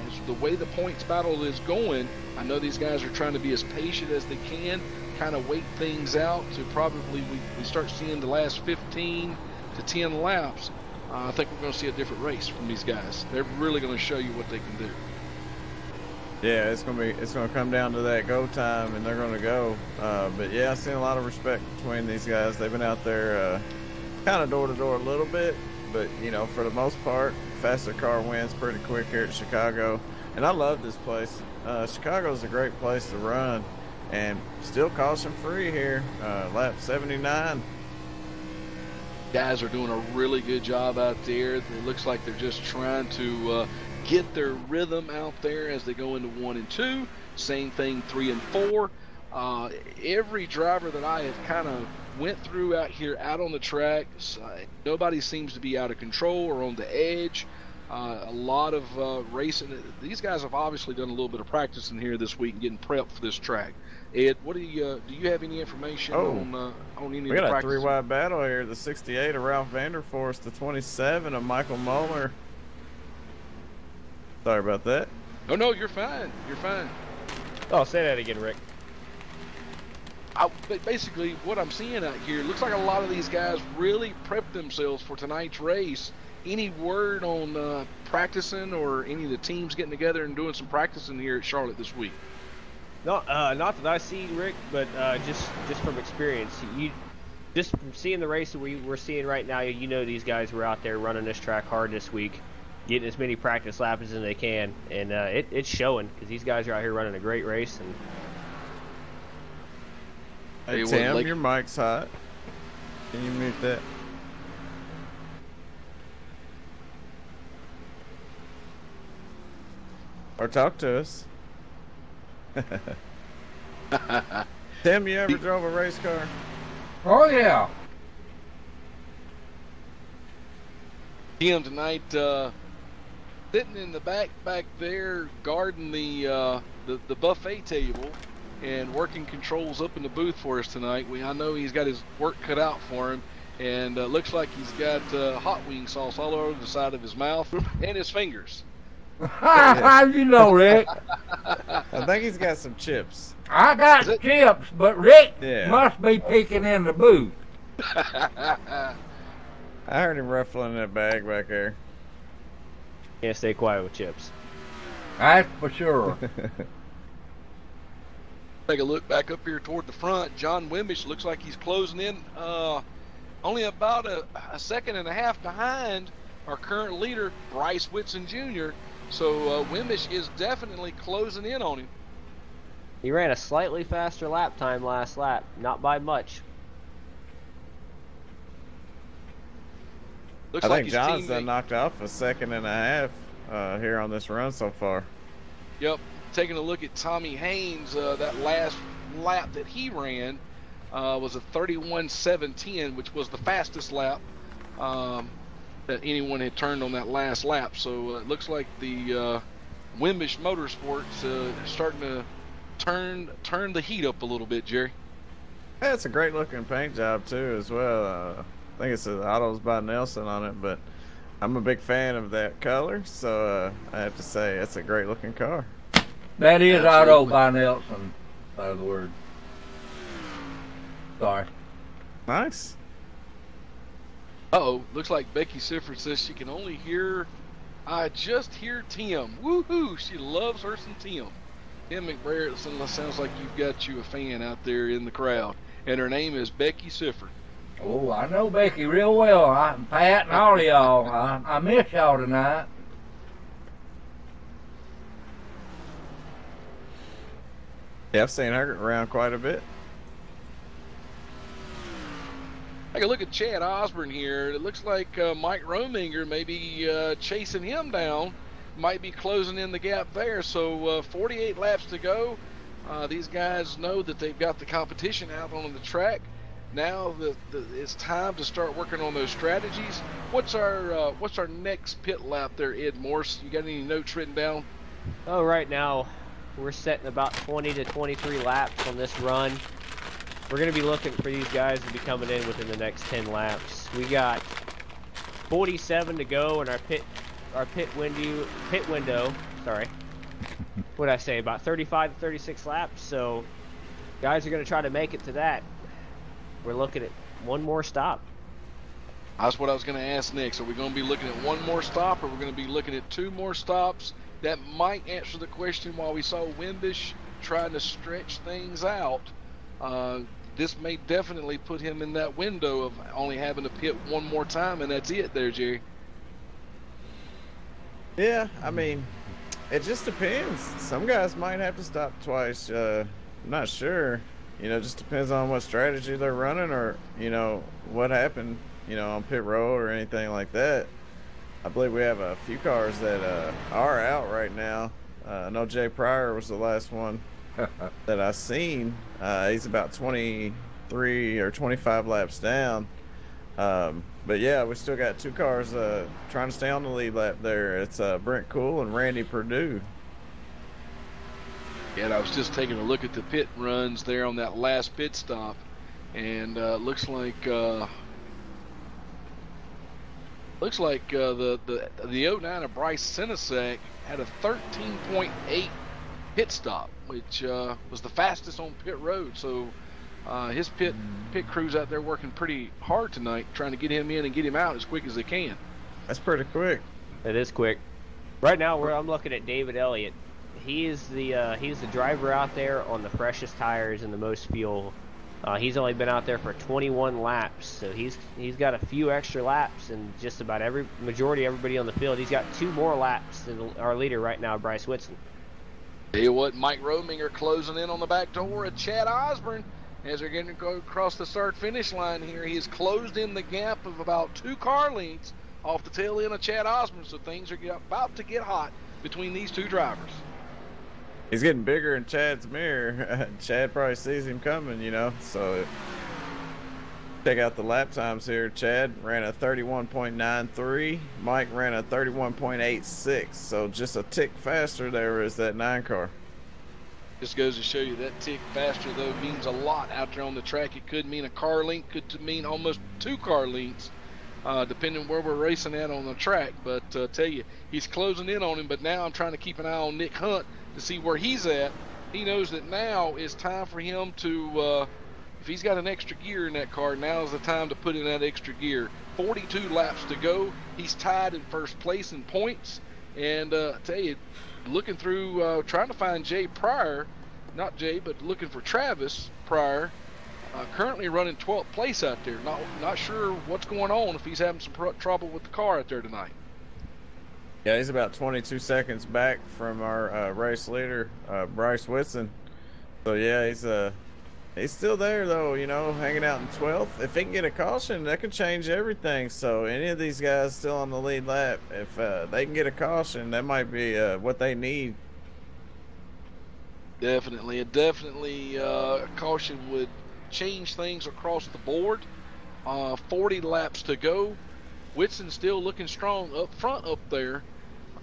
as the way the points battle is going, I know these guys are trying to be as patient as they can, kind of wait things out to probably we start seeing the last 15 to 10 laps. I think we're going to see a different race from these guys. They're really going to show you what they can do. Yeah, it's gonna come down to that go time, and they're gonna go. But yeah, I've seen a lot of respect between these guys. They've been out there, kind of door to door a little bit, but for the most part, faster car wins pretty quick here at Chicago. And I love this place. Chicago's a great place to run, and still caution free here. Lap 79. Guys are doing a really good job out there. It looks like they're just trying to get their rhythm out there as they go into 1 and 2. Same thing 3 and 4. Every driver that I have kind of went through out here out on the track, nobody seems to be out of control or on the edge. A lot of racing. These guys have obviously done a little bit of practicing here this week and getting prepped for this track. Ed, what do you have any information on any of the practices? We got a 3-wide battle here. The 68 of Ralph Vanderforst, the 27 of Michael Mueller. Sorry about that. Oh, no, you're fine. You're fine. Oh, say that again, Rick. But basically, what I'm seeing out here, looks like a lot of these guys really prepped themselves for tonight's race. Any word on practicing or any of the teams getting together and doing some practicing here at Charlotte this week? No, not that I see, Rick, but just from experience, just from seeing the race that we're seeing right now, you know these guys were out there running this track hard this week, getting as many practice laps as they can, and it's showing because these guys are out here running a great race. And hey, Tim, your mic's hot. Can you mute that? Or talk to us. Tim, you ever drove a race car? Oh yeah. Tim tonight sitting in the back there guarding the buffet table and working controls up in the booth for us tonight. I know he's got his work cut out for him, and looks like he's got hot wing sauce all over the side of his mouth and his fingers. How'd you know, Rick? I think he's got some chips. I got chips, but Rick Yeah. must be peeking in the booth. I heard him ruffling that bag back there. can't stay quiet with chips. That's for sure. Take a look back up here toward the front. John Wimbish looks like he's closing in only about a second and a half behind our current leader, Bryce Whitson Jr. So Wimbish is definitely closing in on him. He ran a slightly faster lap time last lap, not by much. Looks I like think his John's teammate- done knocked off a second and a half here on this run so far. Yep. Taking a look at Tommy Haynes, that last lap that he ran was a 31:17, which was the fastest lap that anyone had turned on that last lap. So it looks like the Wimbish Motorsports starting to turn the heat up a little bit, Jerry. Yeah, it's a great looking paint job too as well. I think it's the Autos by Nelson on it, but I'm a big fan of that color, so I have to say it's a great looking car. That is Absolutely. Auto by Nelson, by the word. Sorry. Nice. Uh-oh, looks like Becky Sifford says she can only hear, I just hear Tim. Woohoo, she loves her some Tim. Tim McBrayer, it sounds like you've got you a fan out there in the crowd. And her name is Becky Sifford. Oh, I know Becky real well. Pat and all of y'all. I miss y'all tonight. Yeah, I've seen her around quite a bit. Take a look at Chad Osborne here. It looks like Mike Rominger may be chasing him down. Might be closing in the gap there. So 48 laps to go. These guys know that they've got the competition out on the track. Now it's time to start working on those strategies. What's our next pit lap there, Ed Morse? You got any notes written down? Oh, right now we're setting about 20 to 23 laps on this run. We're going to be looking for these guys to be coming in within the next 10 laps. We got 47 to go in our pit window. Sorry. What did I say? About 35 to 36 laps. So guys are going to try to make it to that. We're looking at one more stop. That's what I was going to ask next. Are we going to be looking at one more stop, or we're going to be looking at two more stops? That might answer the question while we saw Wimbish trying to stretch things out. This may definitely put him in that window of only having to pit one more time, and that's it there, Jerry. Yeah, I mean, it just depends. Some guys might have to stop twice. I'm not sure. You know, it just depends on what strategy they're running or, you know, what happened, you know, on pit road or anything like that. I believe we have a few cars that are out right now. I know Jay Pryor was the last one that I seen. He's about 23 or 25 laps down. But yeah, we still got two cars trying to stay on the lead lap there. It's Brent Cool and Randy Perdue. And I was just taking a look at the pit runs there on that last pit stop, and looks like the 09 of Bryce Senesac had a 13.8 pit stop, which was the fastest on pit road. So his pit crews out there working pretty hard tonight, trying to get him in and get him out as quick as they can. That's pretty quick. It is quick. Right now, I'm looking at David Elliott. He's the driver out there on the freshest tires and the most fuel He's only been out there for 21 laps, so he's got a few extra laps than just about majority of everybody on the field. He's got 2 more laps than our leader right now, Bryce Whitson. Tell you what, Mike Rominger closing in on the back door of Chad Osborne as they're getting to go across the start-finish line here. He has closed in the gap of about 2 car lengths off the tail end of Chad Osborne, so things are about to get hot between these 2 drivers. He's getting bigger in Chad's mirror. Chad probably sees him coming, you know. So check out the lap times here. Chad ran a 31.93. Mike ran a 31.86. So just a tick faster there is that 9 car. Just goes to show you that tick faster, though, means a lot out there on the track. It could mean a car length, could mean almost 2 car lengths, depending where we're racing at on the track. But tell you, he's closing in on him, but now I'm trying to keep an eye on Nick Hunt to see where he's at. He knows that now is time for him to, if he's got an extra gear in that car, now is the time to put in that extra gear. 42 laps to go. He's tied in first place in points. And I tell you, looking through, trying to find Jay Pryor, not Jay, but looking for Travis Pryor, currently running 12th place out there. Not sure what's going on, if he's having some trouble with the car out there tonight. Yeah, he's about 22 seconds back from our race leader, Bryce Whitson. So yeah, he's still there though, you know, hanging out in 12th. If he can get a caution, that could change everything. So any of these guys still on the lead lap, if they can get a caution, that might be what they need. Definitely, a caution would change things across the board. 40 laps to go. Whitson still looking strong up front up there.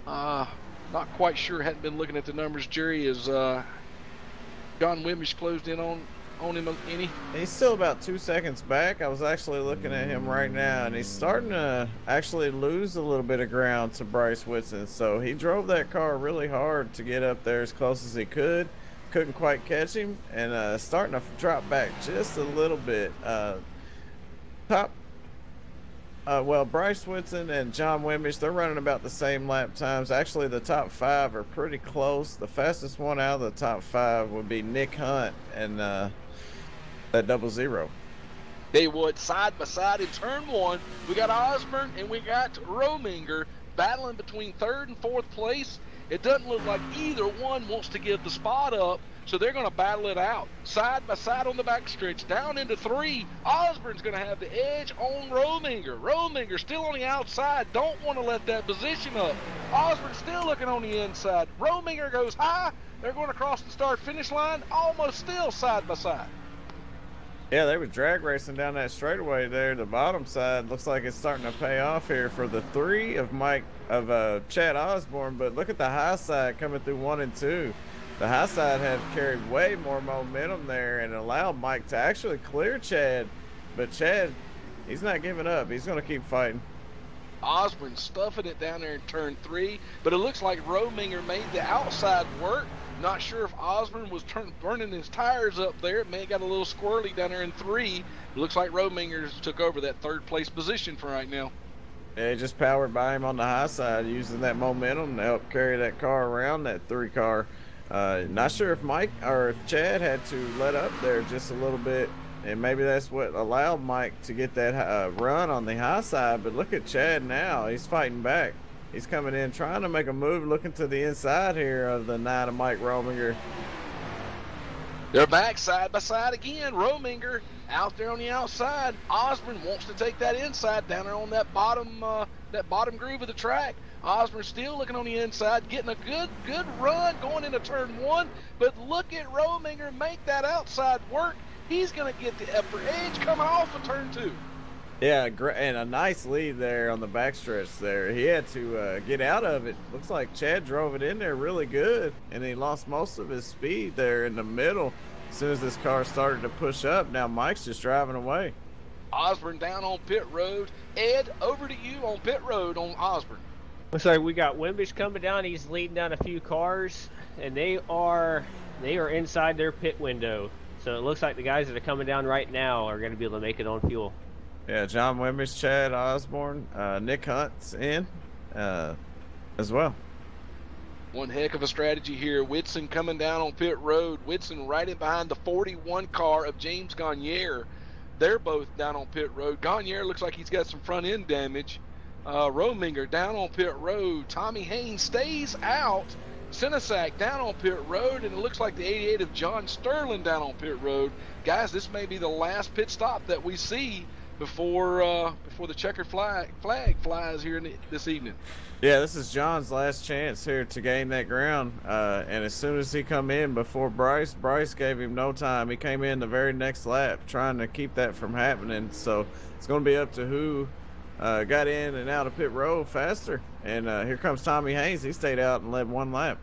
Not quite sure, hadn't been looking at the numbers, Jerry, as John Wimbish closed in on him any? He's still about 2 seconds back. I was actually looking at him right now, and he's starting to actually lose a little bit of ground to Bryce Whitson. So he drove that car really hard to get up there as close as he could. Couldn't quite catch him, and starting to drop back just a little bit. Well, Bryce Whitson and John Wimbish, they're running about the same lap times. Actually, the top 5 are pretty close. The fastest one out of the top 5 would be Nick Hunt and that 00. They would side by side in turn 1. We got Osborne and we got Rominger battling between 3rd and 4th place. It doesn't look like either one wants to give the spot up, so they're going to battle it out. Side by side on the backstretch, down into 3. Osborne's going to have the edge on Rominger. Rominger still on the outside. Don't want to let that position up. Osborne still looking on the inside. Rominger goes high. They're going to cross the start-finish line, almost still side by side. Yeah, they were drag racing down that straightaway there. The bottom side looks like it's starting to pay off here for the 3 of Chad Osborne. But look at the high side coming through 1 and 2. The high side had carried way more momentum there and allowed Mike to actually clear Chad. But Chad, he's not giving up. He's going to keep fighting. Osborne stuffing it down there in turn 3, but it looks like Rominger made the outside work. Not sure if Osborne was burning his tires up there. It may have got a little squirrely down there in 3. It looks like Rominger took over that 3rd place position for right now. Yeah, he just powered by him on the high side, using that momentum to help carry that car around, that 3 car. Not sure if Mike or if Chad had to let up there just a little bit, and maybe that's what allowed Mike to get that run on the high side. But look at Chad now. He's fighting back. He's coming in, trying to make a move, looking to the inside here of the 9 of Mike Rominger. They're back side by side again. Rominger out there on the outside. Osborne wants to take that inside down there on that bottom groove of the track. Osborne still looking on the inside, getting a good run going into turn 1. But look at Rominger make that outside work. He's going to get the upper edge coming off of turn 2. Yeah, and a nice lead there on the backstretch there. He had to get out of it. Looks like Chad drove it in there really good, and he lost most of his speed there in the middle as soon as this car started to push up. Now Mike's just driving away. Osborne down on pit road. Ed, over to you on pit road on Osborne. Looks like we got Wimbish coming down. He's leading down a few cars, and they are inside their pit window. So it looks like the guys that are coming down right now are going to be able to make it on fuel. Yeah, John Wimbish, Chad Osborne, Nick Hunt's in as well. One heck of a strategy here. Whitson coming down on pit road. Whitson right in behind the 41 car of James Gagne. They're both down on pit road. Gagne looks like he's got some front end damage. Rominger down on pit road. Tommy Haynes stays out. Senesac down on pit road, and it looks like the 88 of John Sterling down on pit road. Guys, this may be the last pit stop that we see before the checkered flag flies here this evening. Yeah, this is John's last chance here to gain that ground. And as soon as he come in before Bryce gave him no time. He came in the very next lap trying to keep that from happening. So it's going to be up to who got in and out of pit road faster. And here comes Tommy Haynes. He stayed out and led one lap.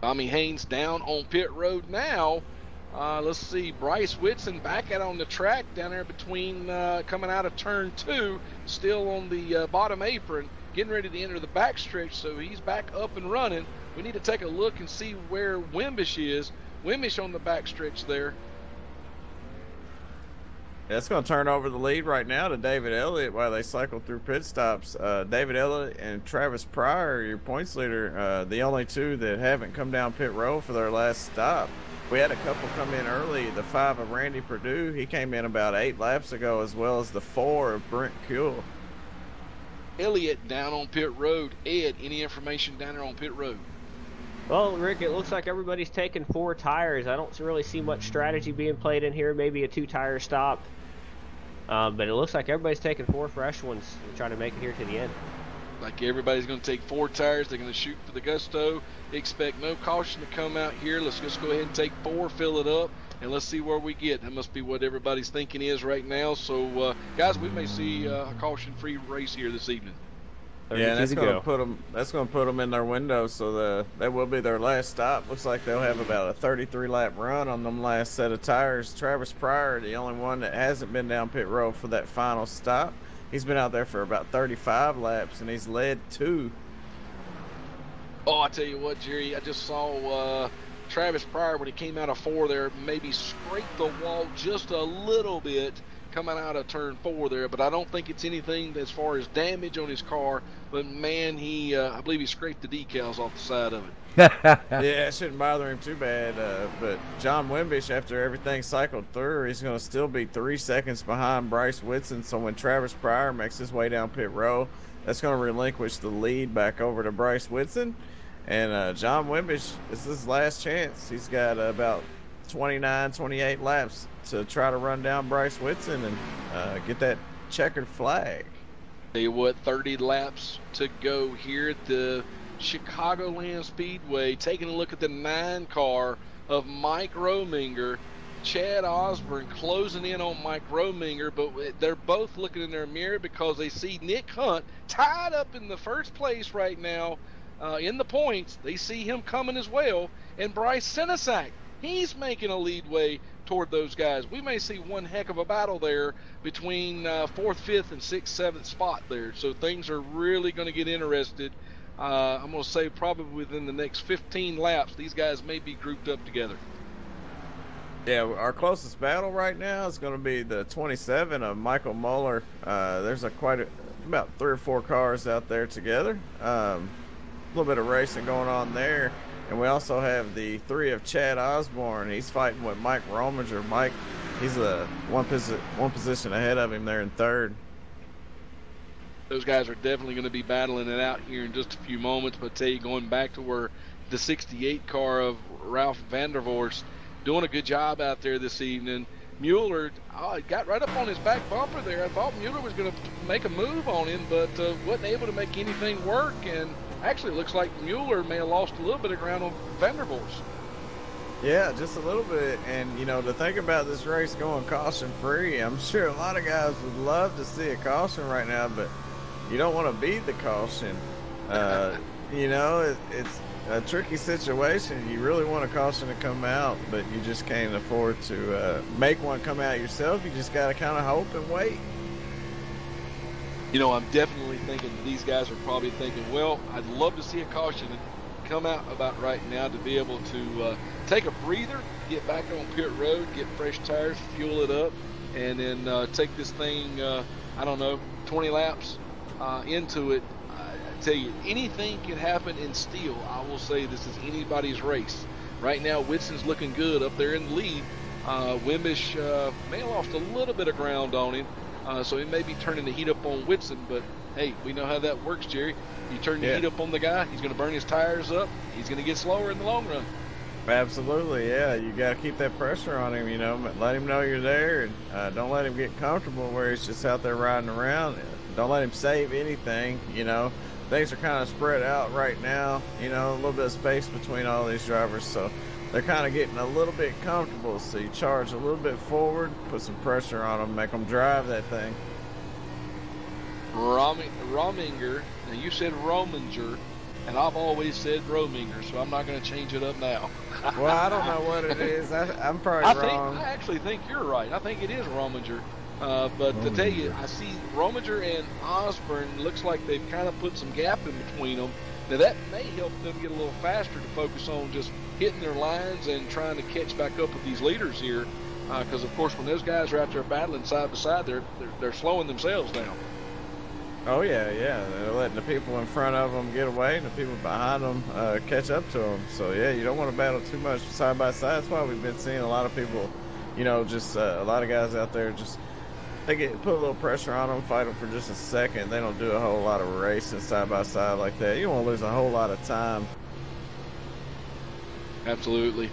Tommy Haynes down on pit road now. Let's see, Bryce Whitson back out on the track down there between coming out of turn 2, still on the bottom apron, getting ready to enter the backstretch, so he's back up and running. We need to take a look and see where Wimbish is. Wimbish on the backstretch there. That's going to turn over the lead right now to David Elliott while they cycle through pit stops. David Elliott and Travis Pryor, your points leader, the only two that haven't come down pit road for their last stop. We had a couple come in early. The 5 of Randy Perdue, he came in about 8 laps ago, as well as the 4 of Brent Kuehl. Elliott down on pit road. Ed, any information down there on pit road? Well, Rick, it looks like everybody's taking 4 tires. I don't really see much strategy being played in here. Maybe a 2-tire stop. But it looks like everybody's taking 4 fresh ones and trying to make it here to the end. Like everybody's going to take 4 tires. They're going to shoot for the gusto. Expect no caution to come out here. Let's just go ahead and take 4, fill it up, and let's see where we get. That must be what everybody's thinking is right now. So, guys, we may see a caution-free race here this evening. Yeah, that's going to put them. That's going to put them in their window, so that will be their last stop. Looks like they'll have about a 33-lap run on them last set of tires. Travis Pryor, the only one that hasn't been down pit road for that final stop. He's been out there for about 35 laps, and he's led 2. Oh, I tell you what, Jerry, I just saw Travis Pryor when he came out of 4 there, maybe scraped the wall just a little bit coming out of turn 4 there, but I don't think it's anything as far as damage on his car. But man, I believe he scraped the decals off the side of it. Yeah, it shouldn't bother him too bad. But John Wimbish, after everything cycled through, he's going to still be 3 seconds behind Bryce Whitson. So when Travis Pryor makes his way down pit road, that's going to relinquish the lead back over to Bryce Whitson. And John Wimbish, this is his last chance. He's got about 28 laps to try to run down Bryce Whitson and get that checkered flag. Tell you what, 30 laps to go here at the Chicagoland Speedway. Taking a look at the 9 car of Mike Rominger. Chad Osborne closing in on Mike Rominger, but they're both looking in their mirror because they see Nick Hunt tied up in the first place right now in the points. They see him coming as well, and Bryce Senesac, he's making a lead way toward those guys. We may see one heck of a battle there between 4th, 5th, and 6th, 7th spot there. So things are really going to get interested. I'm going to say probably within the next 15 laps, these guys may be grouped up together. Yeah, our closest battle right now is going to be the 27 of Michael Muller. There's about 3 or 4 cars out there together. A little bit of racing going on there. And we also have the 3 of Chad Osborne. He's fighting with Mike Rominger. Mike, he's one position ahead of him there in 3rd. Those guys are definitely going to be battling it out here in just a few moments. But I tell you, going back to where the 68 car of Ralph Vandervorst doing a good job out there this evening. Mueller got right up on his back bumper there. I thought Mueller was going to make a move on him, but wasn't able to make anything work. And actually, it looks like Mueller may have lost a little bit of ground on Vandervorst. Yeah, just a little bit. And, to think about this race going caution-free, I'm sure a lot of guys would love to see a caution right now, but you don't want to beat the caution. It's a tricky situation. You really want a caution to come out, but you just can't afford to make one come out yourself. You just got to kind of hope and wait. I'm definitely thinking these guys are probably thinking, well, I'd love to see a caution come out about right now to be able to take a breather, get back on pit road, get fresh tires, fuel it up, and then take this thing, 20 laps into it. tell you, anything can happen in steel. I will say this is anybody's race. Right now, Whitson's looking good up there in the lead. Wimbish may have lost a little bit of ground on him, so he may be turning the heat up on Whitson, but hey, we know how that works, Jerry. You turn the heat up on the guy, he's going to burn his tires up, he's going to get slower in the long run. Absolutely, yeah. You got to keep that pressure on him, you know. Let him know you're there, and don't let him get comfortable where he's just out there riding around. Don't let him save anything, you know. Things are kind of spread out right now, you know, a little bit of space between all these drivers, so they're kind of getting a little bit comfortable. So you charge a little bit forward, put some pressure on them, make them drive that thing. Rominger, now you said Rominger, and I've always said Rominger, so I'm not going to change it up now. Well, I don't know what it is. I'm probably wrong. I actually think you're right. I think it is Rominger. But to tell you, I see Rominger and Osborne, looks like they've kind of put some gap in between them. Now that may help them get a little faster to focus on just hitting their lines and trying to catch back up with these leaders here. Because of course, when those guys are out there battling side by side, they're slowing themselves down. Oh yeah, they're letting the people in front of them get away and the people behind them catch up to them. So yeah, you don't want to battle too much side by side. That's why we've been seeing a lot of people, you know, just a lot of guys out there just put a little pressure on them, fight them for just a second. They don't do a whole lot of racing side by side like that. You don't want to lose a whole lot of time. Absolutely.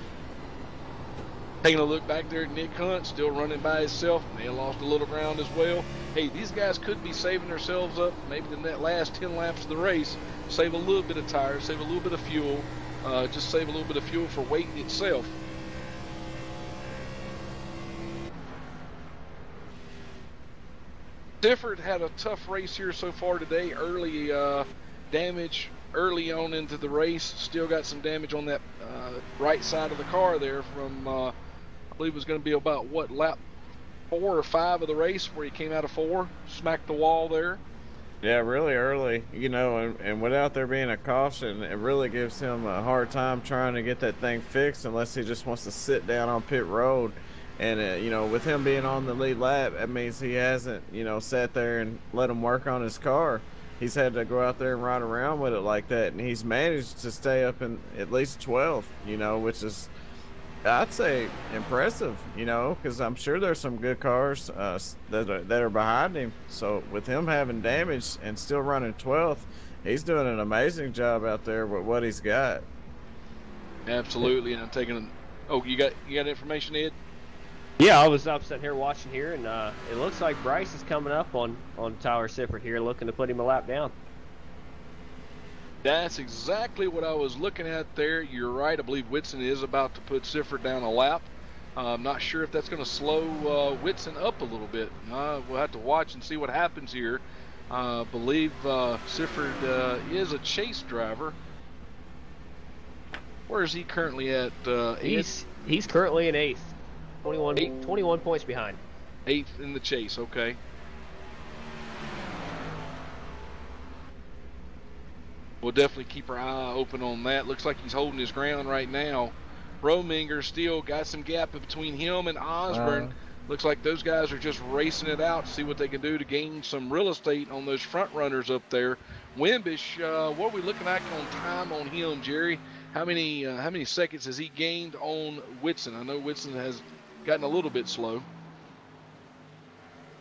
Taking a look back there at Nick Hunt, still running by himself. May have lost a little ground as well. Hey, these guys could be saving themselves up maybe in that last 10 laps of the race. Save a little bit of tires, save a little bit of fuel. Just save a little bit of fuel for weight itself. Sifford had a tough race here so far today. Early damage early on into the race. Still got some damage on that right side of the car there from, I believe it was going to be about, what, lap 4 or 5 of the race where he came out of 4, smacked the wall there. Yeah, really early, you know, and without there being a caution, it really gives him a hard time trying to get that thing fixed unless he just wants to sit down on pit road. And, you know, with him being on the lead lap, that means he hasn't, you know, sat there and let him work on his car. He's had to go out there and ride around with it like that. And he's managed to stay up in at least 12th, you know, which is, I'd say, impressive, you know, because I'm sure there's some good cars that are behind him. So with him having damage and still running 12th, he's doing an amazing job out there with what he's got. Absolutely. And I'm taking, oh, you got information, Ed? Yeah, I was up sitting here watching here, and it looks like Bryce is coming up on Tyler Sifford here, looking to put him a lap down. That's exactly what I was looking at there. You're right. I believe Whitson is about to put Sifford down a lap. I'm not sure if that's going to slow Whitson up a little bit. We'll have to watch and see what happens here. I believe Sifford is a chase driver. Where is he currently at? He's currently in 8th. 21 points behind. 8th in the chase, okay. We'll definitely keep our eye open on that. Looks like he's holding his ground right now. Rominger still got some gap between him and Osborne. Looks like those guys are just racing it out to see what they can do to gain some real estate on those front runners up there. Wimbish, what are we looking at on time on him, Jerry? How many seconds has he gained on Whitson? I know Whitson has gotten a little bit slow.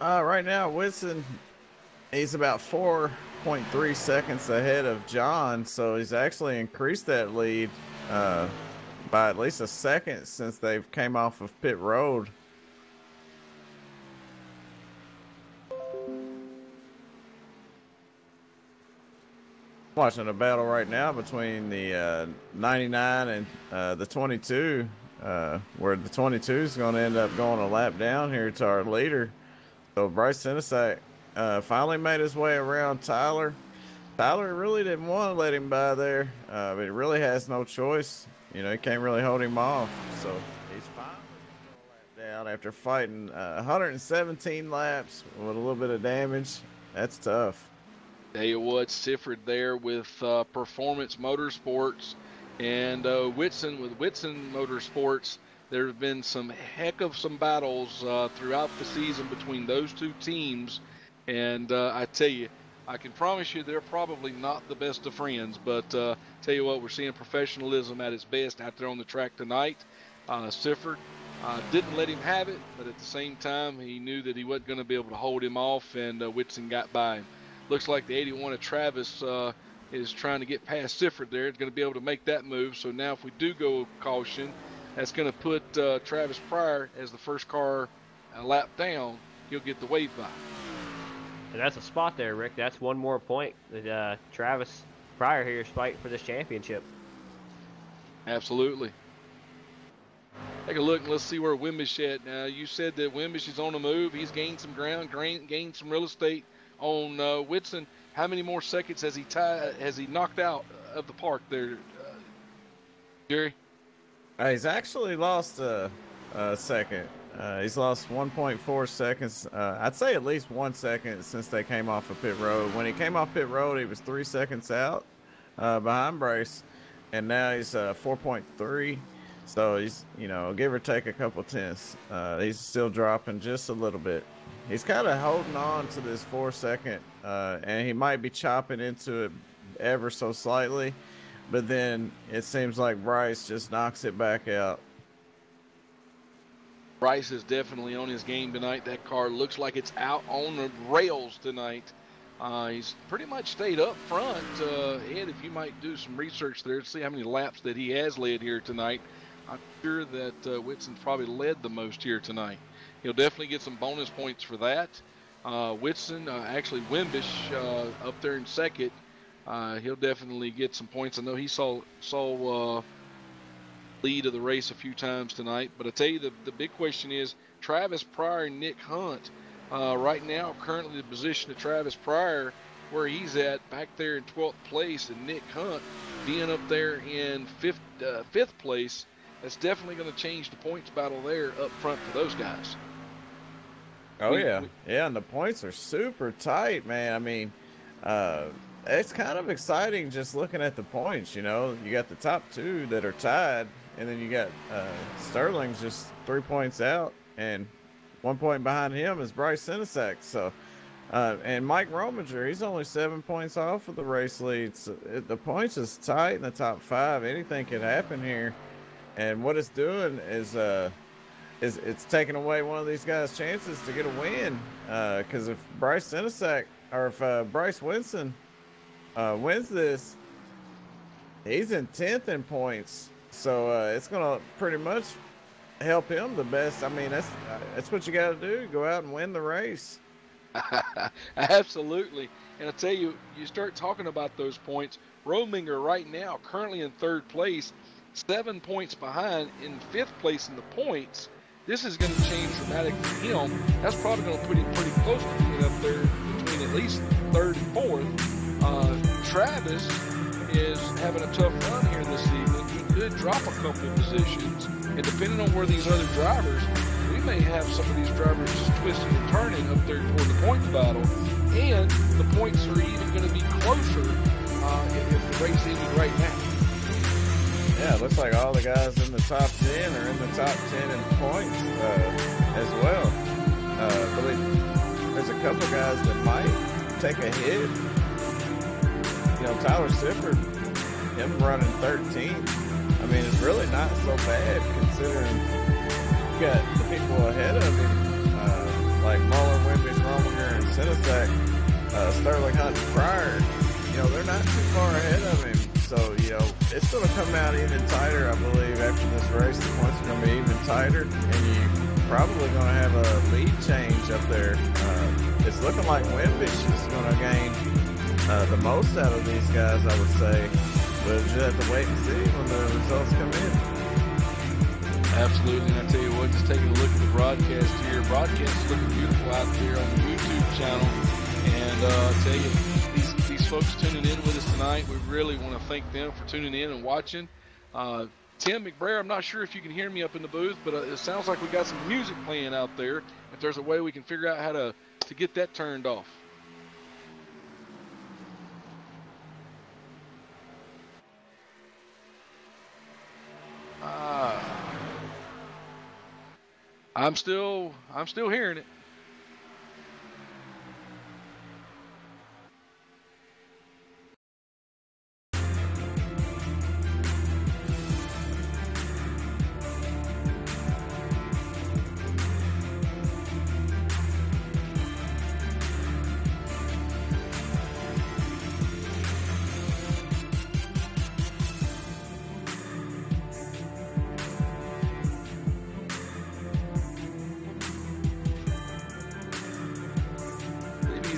Right now, Whitson, he's about 4.3 seconds ahead of John, so he's actually increased that lead by at least a second since they've came off of pit road. Watching a battle right now between the 99 and the 22. Where the 22 is going to end up going a lap down here to our leader. So Bryce Senesac finally made his way around Tyler. Tyler really didn't want to let him by there, but he really has no choice. You know, he can't really hold him off. So he's finally going a lap down after fighting 117 laps with a little bit of damage. That's tough. Tell you what, Sifford there with Performance Motorsports. And Whitson with Whitson Motorsports, there have been some heck of some battles throughout the season between those two teams. And I tell you, I can promise you they're probably not the best of friends, but tell you what, we're seeing professionalism at its best out there on the track tonight. Sifford didn't let him have it, but at the same time, he knew that he wasn't going to be able to hold him off, and Whitson got by him. Looks like the 81 of Travis is trying to get past Sifford there. It's going to be able to make that move. So now if we do go caution, that's going to put Travis Pryor as the first car a lap down. He'll get the wave by. And that's a spot there, Rick. That's one more point that Travis Pryor here is fighting for this championship. Absolutely. Take a look and let's see where Wimbish at. Now, you said that Wimbish is on the move. He's gained some ground, gained some real estate on Whitson. How many more seconds has he knocked out of the park there, Jerry? He's actually lost a second. He's lost 1.4 seconds. I'd say at least 1 second since they came off of pit road. When he came off pit road, he was 3 seconds out behind Bryce, and now he's 4.3. So he's, give or take a couple tenths. He's still dropping just a little bit. He's kind of holding on to this 4 second, and he might be chopping into it ever so slightly, but then it seems like Bryce just knocks it back out. Bryce is definitely on his game tonight. That car looks like it's out on the rails tonight. He's pretty much stayed up front. Ed, if you might do some research there to see how many laps that he has led here tonight. I'm sure that Whitson's probably led the most here tonight. He'll definitely get some bonus points for that. Whitson, actually Wimbish up there in second. He'll definitely get some points. I know he saw lead of the race a few times tonight. But I tell you, the big question is Travis Pryor and Nick Hunt. Right now, currently the position of Travis Pryor, where he's at back there in 12th place, and Nick Hunt being up there in fifth place. That's definitely going to change the points battle there up front for those guys. Oh, yeah, and the points are super tight, man. I mean, it's kind of exciting just looking at the points, You got the top two that are tied, and then you got Sterling's just 3 points out, and 1 point behind him is Bryce Senesac. So, and Mike Rominger, he's only 7 points off of the race lead. So the points is tight in the top five. Anything could happen here. And what it's doing is it's taking away one of these guys' chances to get a win. Because if Bryce Senesac or if Bryce Winston wins this, he's in 10th in points. So it's gonna pretty much help him the best. I mean, that's what you got to do. Go out and win the race. Absolutely. And I tell you, you start talking about those points. Rominger right now currently in third place. 7 points behind in fifth place in the points. This is going to change dramatically for him. That's probably going to put him pretty close to being up there between at least third and fourth. Travis is having a tough run here this evening. He could drop a couple of positions, and depending on where these other drivers, we may have some of these drivers just twisting and turning up there toward the points battle, and the points are even going to be closer if the race ended right now. Yeah, it looks like all the guys in the top 10 are in the top 10 in points as well. But there's a couple guys that might take a hit. Tyler Sifford, him running 13th. I mean, it's really not so bad considering you got the people ahead of him, like Muller, Wimbish, Rominger, and Senesac, Sterling, Hunt, and Pryor. They're not too far ahead of him. So, it's going to come out even tighter, I believe, after this race. The points are going to be even tighter, and you're probably going to have a lead change up there. It's looking like Wimbish is going to gain the most out of these guys, I would say. But we'll just have to wait and see when the results come in. Absolutely, and I tell you what, just taking a look at the broadcast here. Broadcast is looking beautiful out there on the YouTube channel. And I tell you, these folks tuning in with us tonight, we really want to thank them for tuning in and watching. Tim McBrayer, I'm not sure if you can hear me up in the booth, but it sounds like we got some music playing out there. If there's a way we can figure out how to get that turned off. I'm still hearing it.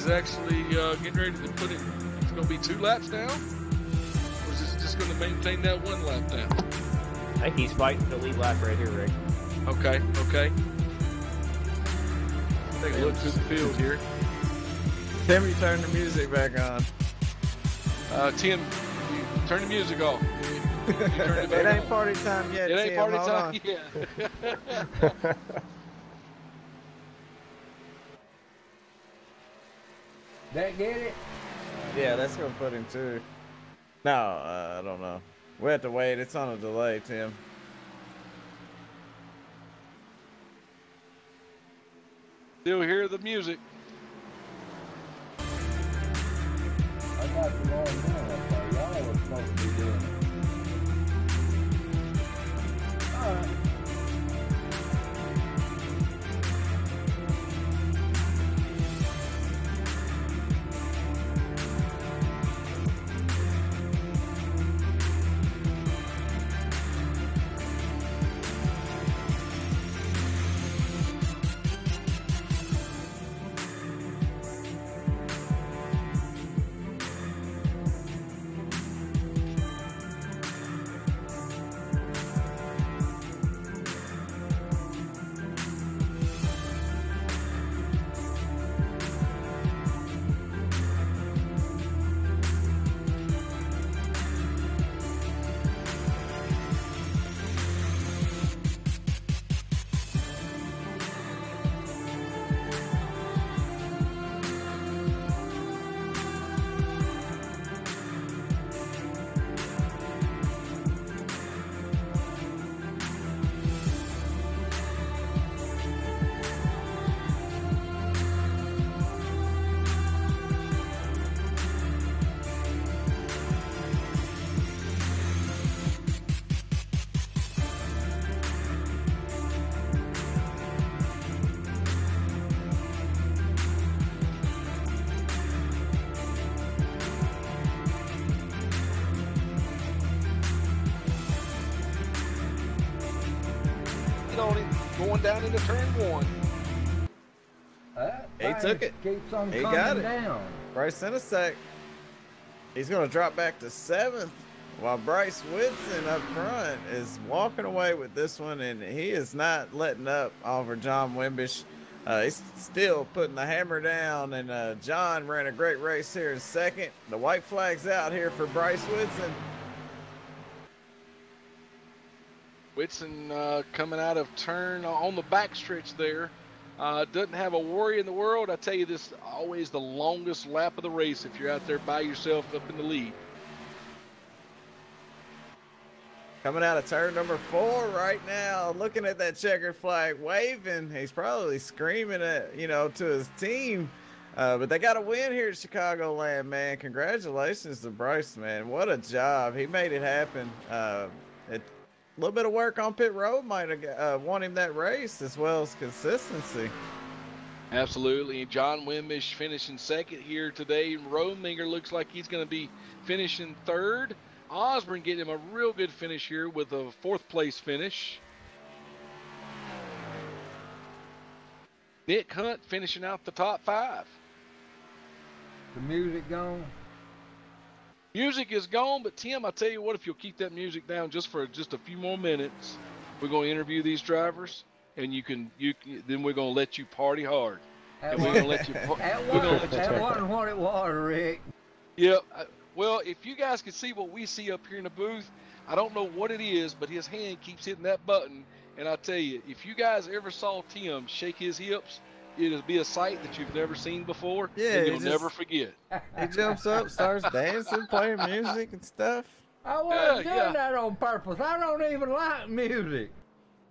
he's actually getting ready to put it. It's going to be 2 laps down. Or is it just going to maintain that 1 lap down? I think he's fighting the lead lap right here, Rick. Okay. Take a look through the field here. Tim, you turn the music back on. Tim, you turn the music off. You turn it back It ain't on. party time yet, It ain't Tim. party Hold time on. yet. That get it? Yeah, that's gonna put him too. No, I don't know. We have to wait. It's on a delay, Tim. Still hear the music. I got the wrong one up there. Y'all were supposed to be doing it. All right. On him, going down into turn 1. He took it. Keeps on He coming got it. down. Bryce in a sec. He's going to drop back to 7th while Bryce Whitson up front is walking away with this one, and he is not letting up over John Wimbish. He's still putting the hammer down, and John ran a great race here in 2nd. The white flag's out here for Bryce Whitson. Whitson coming out of turn on the backstretch there. Doesn't have a worry in the world. I tell you, this is always the longest lap of the race if you're out there by yourself up in the lead. Coming out of turn number 4 right now, looking at that checkered flag, waving. He's probably screaming at, to his team. But they got a win here at Chicagoland, man. Congratulations to Bryce, man. What a job. He made it happen. A little bit of work on pit road might have won him that race, as well as consistency. Absolutely. John Wimbish finishing 2nd here today. Rominger looks like he's going to be finishing 3rd. Osborne getting him a real good finish here with a 4th place finish. Nick Hunt finishing out the top 5. The music gone. Music is gone, but Tim, I tell you what, if you'll keep that music down just for a few more minutes, we're going to interview these drivers, and then we're going to let you party hard. That And we're going to let you. That wasn't what it was, Rick. Yep. Well, if you guys can see what we see up here in the booth, I don't know what it is, but his hand keeps hitting that button. And I tell you, if you guys ever saw Tim shake his hips, it'll be a sight that you've never seen before, and you'll never forget. He jumps up, starts dancing, playing music and stuff. I wasn't doing that on purpose. I don't even like music.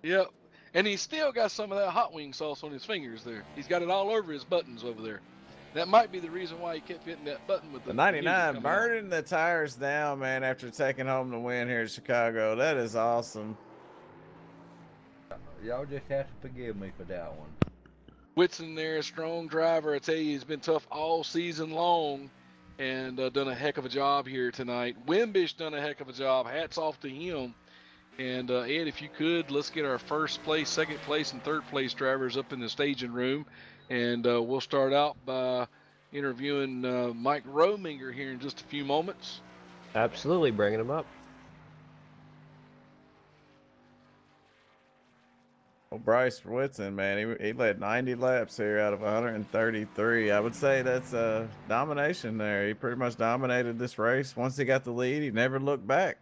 Yep. And he's still got some of that hot wing sauce on his fingers there. He's got it all over his buttons over there. That might be the reason why he kept hitting that button with the 99 burning the tires down, man, after taking home the win here in Chicago. That is awesome. Y'all just have to forgive me for that one. Whitson there, a strong driver. I tell you, he's been tough all season long and done a heck of a job here tonight. Wimbish done a heck of a job. Hats off to him. And Ed, if you could, let's get our 1st place, 2nd place, and 3rd place drivers up in the staging room. And we'll start out by interviewing Mike Rominger here in just a few moments. Absolutely, bringing him up. Well, Bryce Whitson, man, he led 90 laps here out of 133. I would say that's domination there. He pretty much dominated this race. Once he got the lead, he never looked back.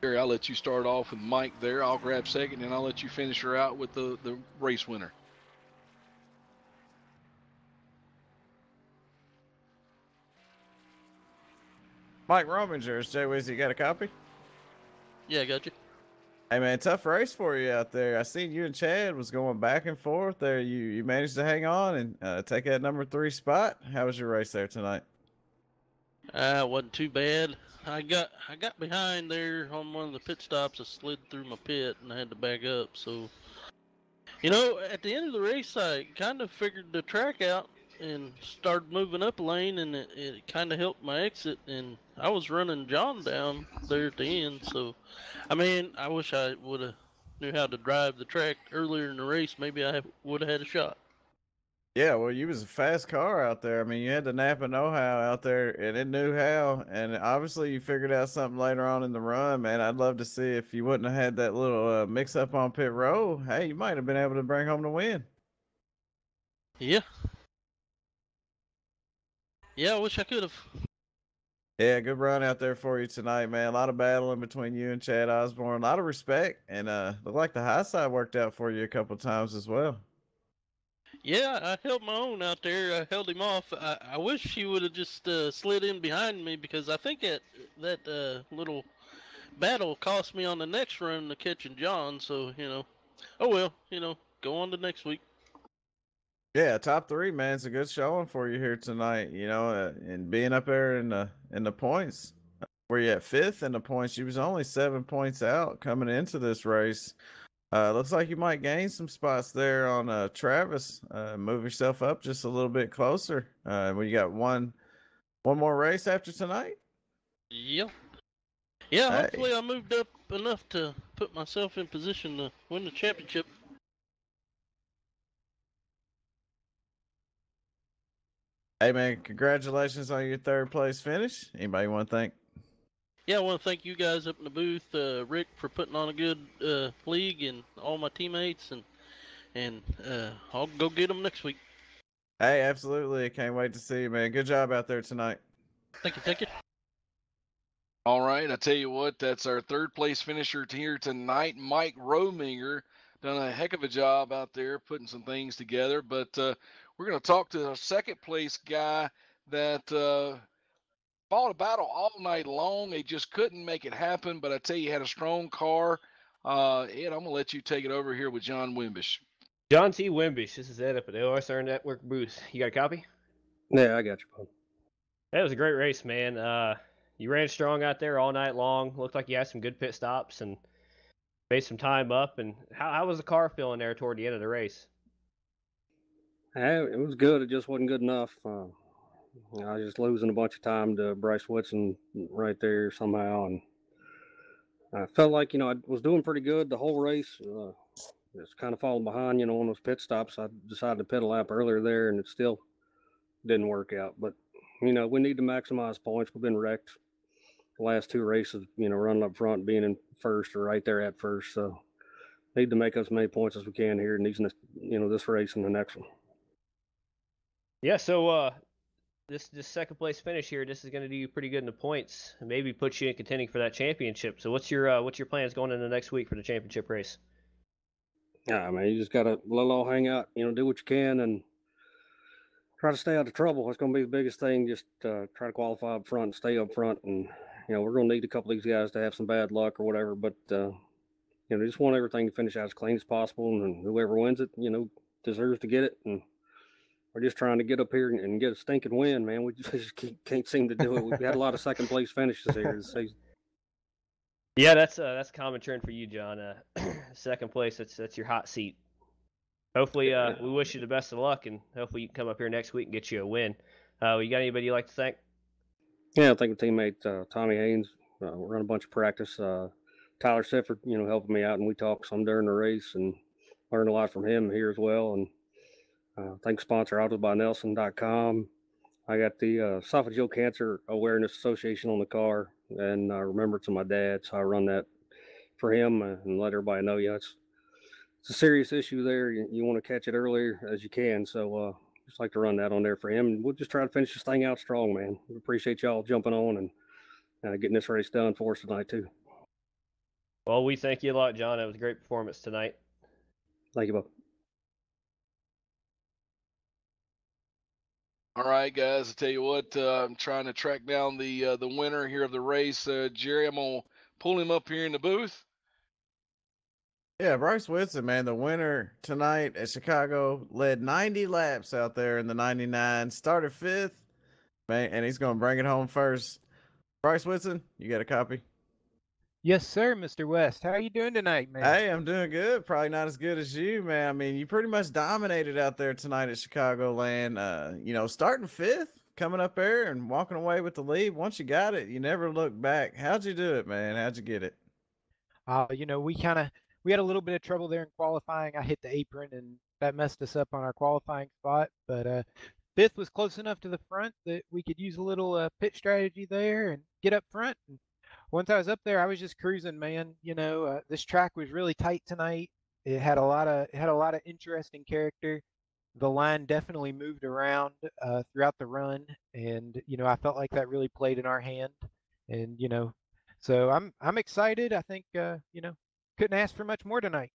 Gary, I'll let you start off with Mike there. I'll grab second, and I'll let you finish her out with the race winner. Mike Rominger, Jay Wiz, you got a copy? Yeah, I got you. Hey, man, tough race for you out there. I seen you and Chad was going back and forth there. You managed to hang on and take that number 3 spot. How was your race there tonight? Wasn't too bad. I got behind there on one of the pit stops. I slid through my pit and I had to back up. So, at the end of the race, I kind of figured the track out and started moving up a lane, and it kind of helped my exit. And I was running John down there at the end. So, I wish I would have knew how to drive the track earlier in the race. Maybe I would have had a shot. Yeah, well, you was a fast car out there. I mean, you had the Napa know-how out there, and it knew how. And obviously, you figured out something later on in the run, man. I'd love to see if you wouldn't have had that little mix-up on pit road. Hey, you might have been able to bring home the win. Yeah. Yeah, I wish I could have. Yeah, good run out there for you tonight, man. A lot of battling between you and Chad Osborne. A lot of respect, and looked like the high side worked out for you a couple times as well. Yeah, I held my own out there. I held him off. I wish he would have just slid in behind me, because I think that little battle cost me on the next run to catching John. So, oh well, go on to next week. Yeah, top 3, man. It's a good showing for you here tonight. And being up there in the points, where you at 5th in the points. You was only 7 points out coming into this race. Looks like you might gain some spots there on Travis. Move yourself up just a little bit closer. When you got one more race after tonight. Yeah. Yeah, Hey. hopefully I moved up enough to put myself in position to win the championship. Hey, man, congratulations on your 3rd place finish. Anybody want to thank? Yeah, I want to thank you guys up in the booth, Rick, for putting on a good league, and all my teammates, and I'll go get them next week. Hey, absolutely. Can't wait to see you, man. Good job out there tonight. Thank you. All right, I tell you what, that's our 3rd place finisher here tonight, Mike Rominger. Done a heck of a job out there putting some things together. But we're going to talk to our 2nd place guy that fought a battle all night long. They just couldn't make it happen. But I tell you, he had a strong car. Ed, I'm going to let you take it over here with John Wimbish. John T. Wimbish, this is Ed up at the OSRN Network booth. You got a copy? Yeah, I got you, bud. That was a great race, man. You ran strong out there all night long. Looked like you had some good pit stops and made some time up. And how was the car feeling there toward the end of the race? It was good. It just wasn't good enough. I was just losing a bunch of time to Bryce Whitson right there somehow. And I felt like, I was doing pretty good the whole race. Just kind of falling behind, on those pit stops. I decided to pit a lap earlier there, and it still didn't work out. But, we need to maximize points. We've been wrecked the last 2 races, running up front, being in first or right there at first. So need to make as many points as we can here in these, this race and the next one. Yeah, so this 2nd place finish here, this is going to do you pretty good in the points, and maybe put you in contending for that championship. So what's your plans going into next week for the championship race? Yeah, man, you just got to let it all hang out, do what you can and try to stay out of trouble. That's going to be the biggest thing. Just try to qualify up front and stay up front. And, we're going to need a couple of these guys to have some bad luck or whatever. But, just want everything to finish out as clean as possible. And whoever wins it, deserves to get it. And we're just trying to get up here and get a stinking win, man. We just can't seem to do it. We've had a lot of 2nd place finishes here this season. Yeah, that's a common trend for you, John. 2nd place, that's your hot seat. Hopefully, we wish you the best of luck, and hopefully you can come up here next week and get you a win. You got anybody you'd like to thank? Yeah, I think a teammate, Tommy Haynes. We run a bunch of practice. Tyler Sifford, helping me out, and we talked some during the race and learned a lot from him here as well. And Thanks sponsor autobynelson.com. I got the Esophageal Cancer Awareness Association on the car, and remembrance of my dad, so I run that for him and let everybody know, yeah, it's a serious issue there. You want to catch it earlier as you can, so just like to run that on there for him. And we'll just try to finish this thing out strong, man. We appreciate y'all jumping on and getting this race done for us tonight, too. Well, we thank you a lot, John. It was a great performance tonight. Thank you, Bob. All right, guys. I tell you what, I'm trying to track down the winner here of the race. Jerry, I'm gonna pull him up here in the booth. Yeah, Bryce Whitson, man, the winner tonight at Chicago, led 90 laps out there in the 99, started 5th, man, and he's going to bring it home first. Bryce Whitson, you got a copy? Yes, sir, Mr. West. How are you doing tonight, man? Hey, I'm doing good. Probably not as good as you, man. I mean, you pretty much dominated out there tonight at Chicagoland. Starting 5th, coming up there and walking away with the lead. Once you got it, you never look back. How'd you do it, man? How'd you get it? We had a little bit of trouble there in qualifying. I hit the apron and that messed us up on our qualifying spot. But 5th was close enough to the front that we could use a little pit strategy there and get up front. And once I was up there, I was just cruising, man. This track was really tight tonight. It had a lot of interesting character. The line definitely moved around throughout the run, and I felt like that really played in our hand. And so I'm excited. I think couldn't ask for much more tonight.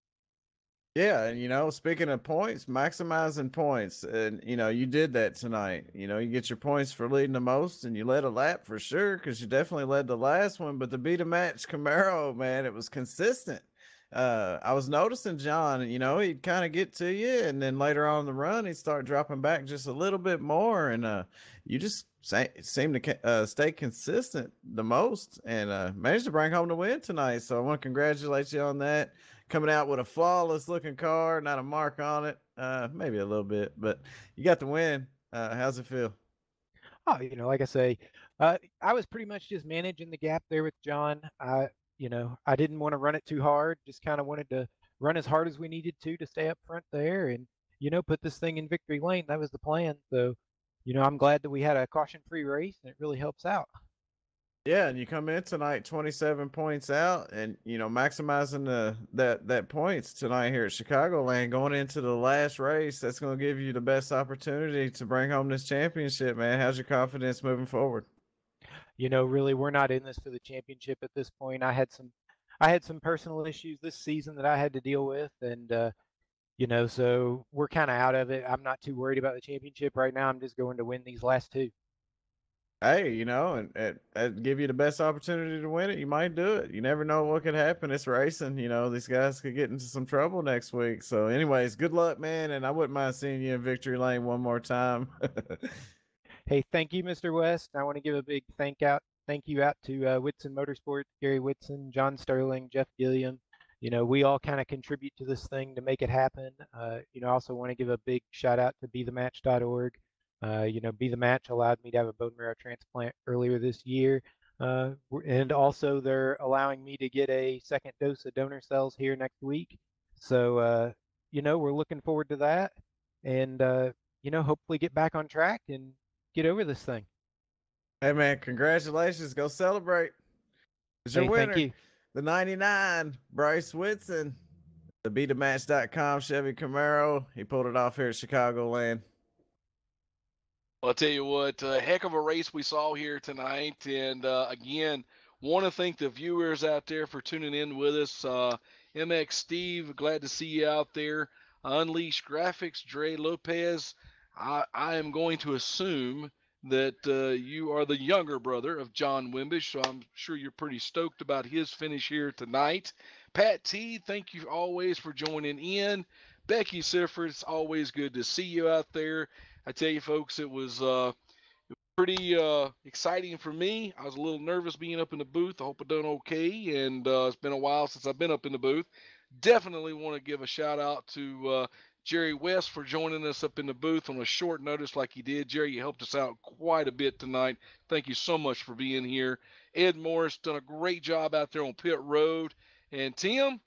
Yeah, and speaking of points, maximizing points, and you did that tonight. You get your points for leading the most, and you led a lap for sure because you definitely led the last one. But the beat a match Camaro, man, it was consistent. I was noticing John, he'd kind of get to you, and then later on in the run, he'd start dropping back just a little bit more, and you just seem to stay consistent the most, and managed to bring home the win tonight. So I want to congratulate you on that. Coming out with a flawless looking car, not a mark on it, maybe a little bit, but you got the win. How's it feel? Oh, like I say, I was pretty much just managing the gap there with John. I didn't want to run it too hard. Just kind of wanted to run as hard as we needed to stay up front there and, put this thing in victory lane. That was the plan. So, I'm glad that we had a caution-free race, and it really helps out. Yeah, and you come in tonight 27 points out, and maximizing that points tonight here at Chicagoland, going into the last race. That's going to give you the best opportunity to bring home this championship, man. How's your confidence moving forward? Really, we're not in this for the championship at this point. I had some personal issues this season that I had to deal with, and so we're kind of out of it. I'm not too worried about the championship right now. I'm just going to win these last 2. Hey, and give you the best opportunity to win it. You might do it. You never know what could happen. It's racing. These guys could get into some trouble next week. So, anyways, good luck, man. And I wouldn't mind seeing you in victory lane one more time. Hey, thank you, Mr. West. I want to give a big thank you out to Whitson Motorsports, Gary Whitson, John Sterling, Jeff Gilliam. We all kind of contribute to this thing to make it happen. I also want to give a big shout out to BeTheMatch.org. Be the Match allowed me to have a bone marrow transplant earlier this year. And also they're allowing me to get a second dose of donor cells here next week. So, we're looking forward to that and, hopefully get back on track and get over this thing. Hey, man, congratulations. Go celebrate. It's your winner. Thank you. The 99, Bryce Whitson, the BeTheMatch.com Chevy Camaro. He pulled it off here at Chicagoland. Well, I'll tell you what, a heck of a race we saw here tonight. And again, want to thank the viewers out there for tuning in with us. MX Steve, glad to see you out there. Unleashed Graphics, Dre Lopez. I am going to assume that you are the younger brother of John Wimbish, so I'm sure you're pretty stoked about his finish here tonight. Pat T, thank you always for joining in. Becky Sifford, it's always good to see you out there. I tell you, folks, it was pretty exciting for me. I was a little nervous being up in the booth. I hope I've done okay, and it's been a while since I've been up in the booth. Definitely want to give a shout-out to Jerry West for joining us up in the booth on a short notice like he did. Jerry, you helped us out quite a bit tonight. Thank you so much for being here. Ed Morris done a great job out there on pit road. And Tim,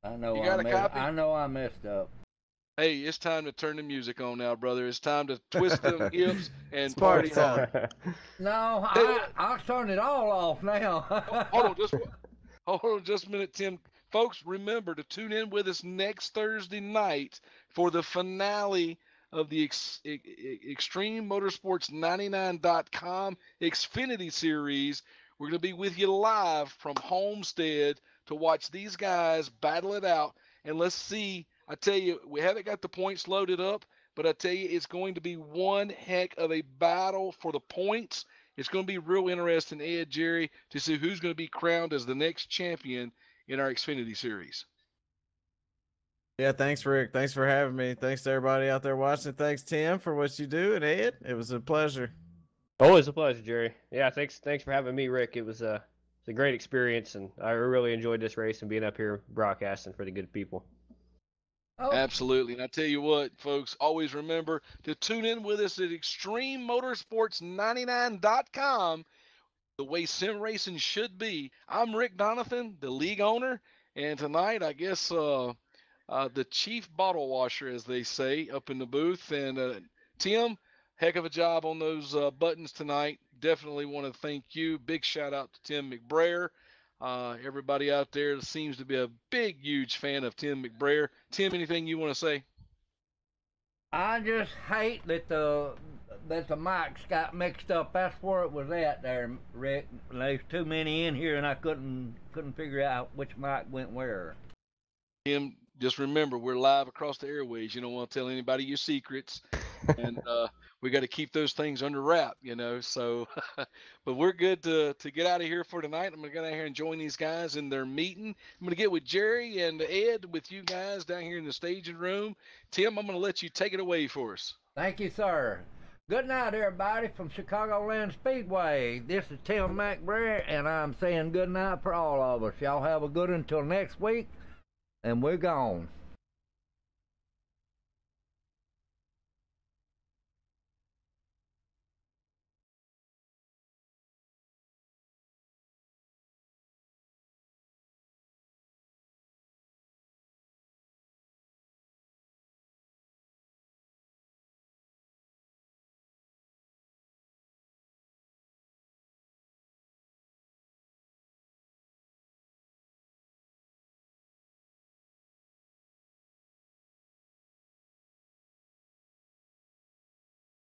I know you got a copy? I know I messed up. Hey, it's time to turn the music on now, brother. It's time to twist them hips and It's party party hard. time. No, Hey, I'll turn it all off now. hold on, hold on just a minute, Tim. Folks, remember to tune in with us next Thursday night for the finale of the Extreme Motorsports 99.com Xfinity Series. We're going to be with you live from Homestead to watch these guys battle it out. And let's see, I tell you, we haven't got the points loaded up, but I tell you, it's going to be one heck of a battle for the points. It's going to be real interesting, Ed, Jerry, to see who's going to be crowned as the next champion in our Xfinity Series. Yeah, thanks, Rick. Thanks for having me. Thanks to everybody out there watching. Thanks, Tim, for what you do, and Ed, it was a pleasure. Always a pleasure, Jerry. Yeah, thanks for having me, Rick. It was a great experience, and I really enjoyed this race and being up here broadcasting for the good people. Oh, Absolutely. And I tell you what, folks, always remember to tune in with us at ExtremeMotorsports99.com, the way sim racing should be. I'm Rick Donathan, the league owner, and tonight, I guess, the chief bottle washer, as they say, up in the booth. And Tim, heck of a job on those buttons tonight. Definitely want to thank you. Big shout out to Tim McBrayer. Everybody out there seems to be a big, huge fan of Tim McBrayer. Tim, anything you want to say? I just hate that the mics got mixed up. That's where it was at there, Rick. There's too many in here, and I couldn't figure out which mic went where. Tim, just remember, we're live across the airways. You don't want to tell anybody your secrets. And we got to keep those things under wrap, So, but we're good to get out of here for tonight. I'm going to get out here and join these guys in their meeting. I'm going to get with Jerry and Ed with you guys down here in the staging room. Tim, I'm going to let you take it away for us. Thank you, sir. Good night, everybody, from Chicagoland Speedway. This is Tim McBrayer, and I'm saying good night for all of us. Y'all have a good one until next week, and we're gone.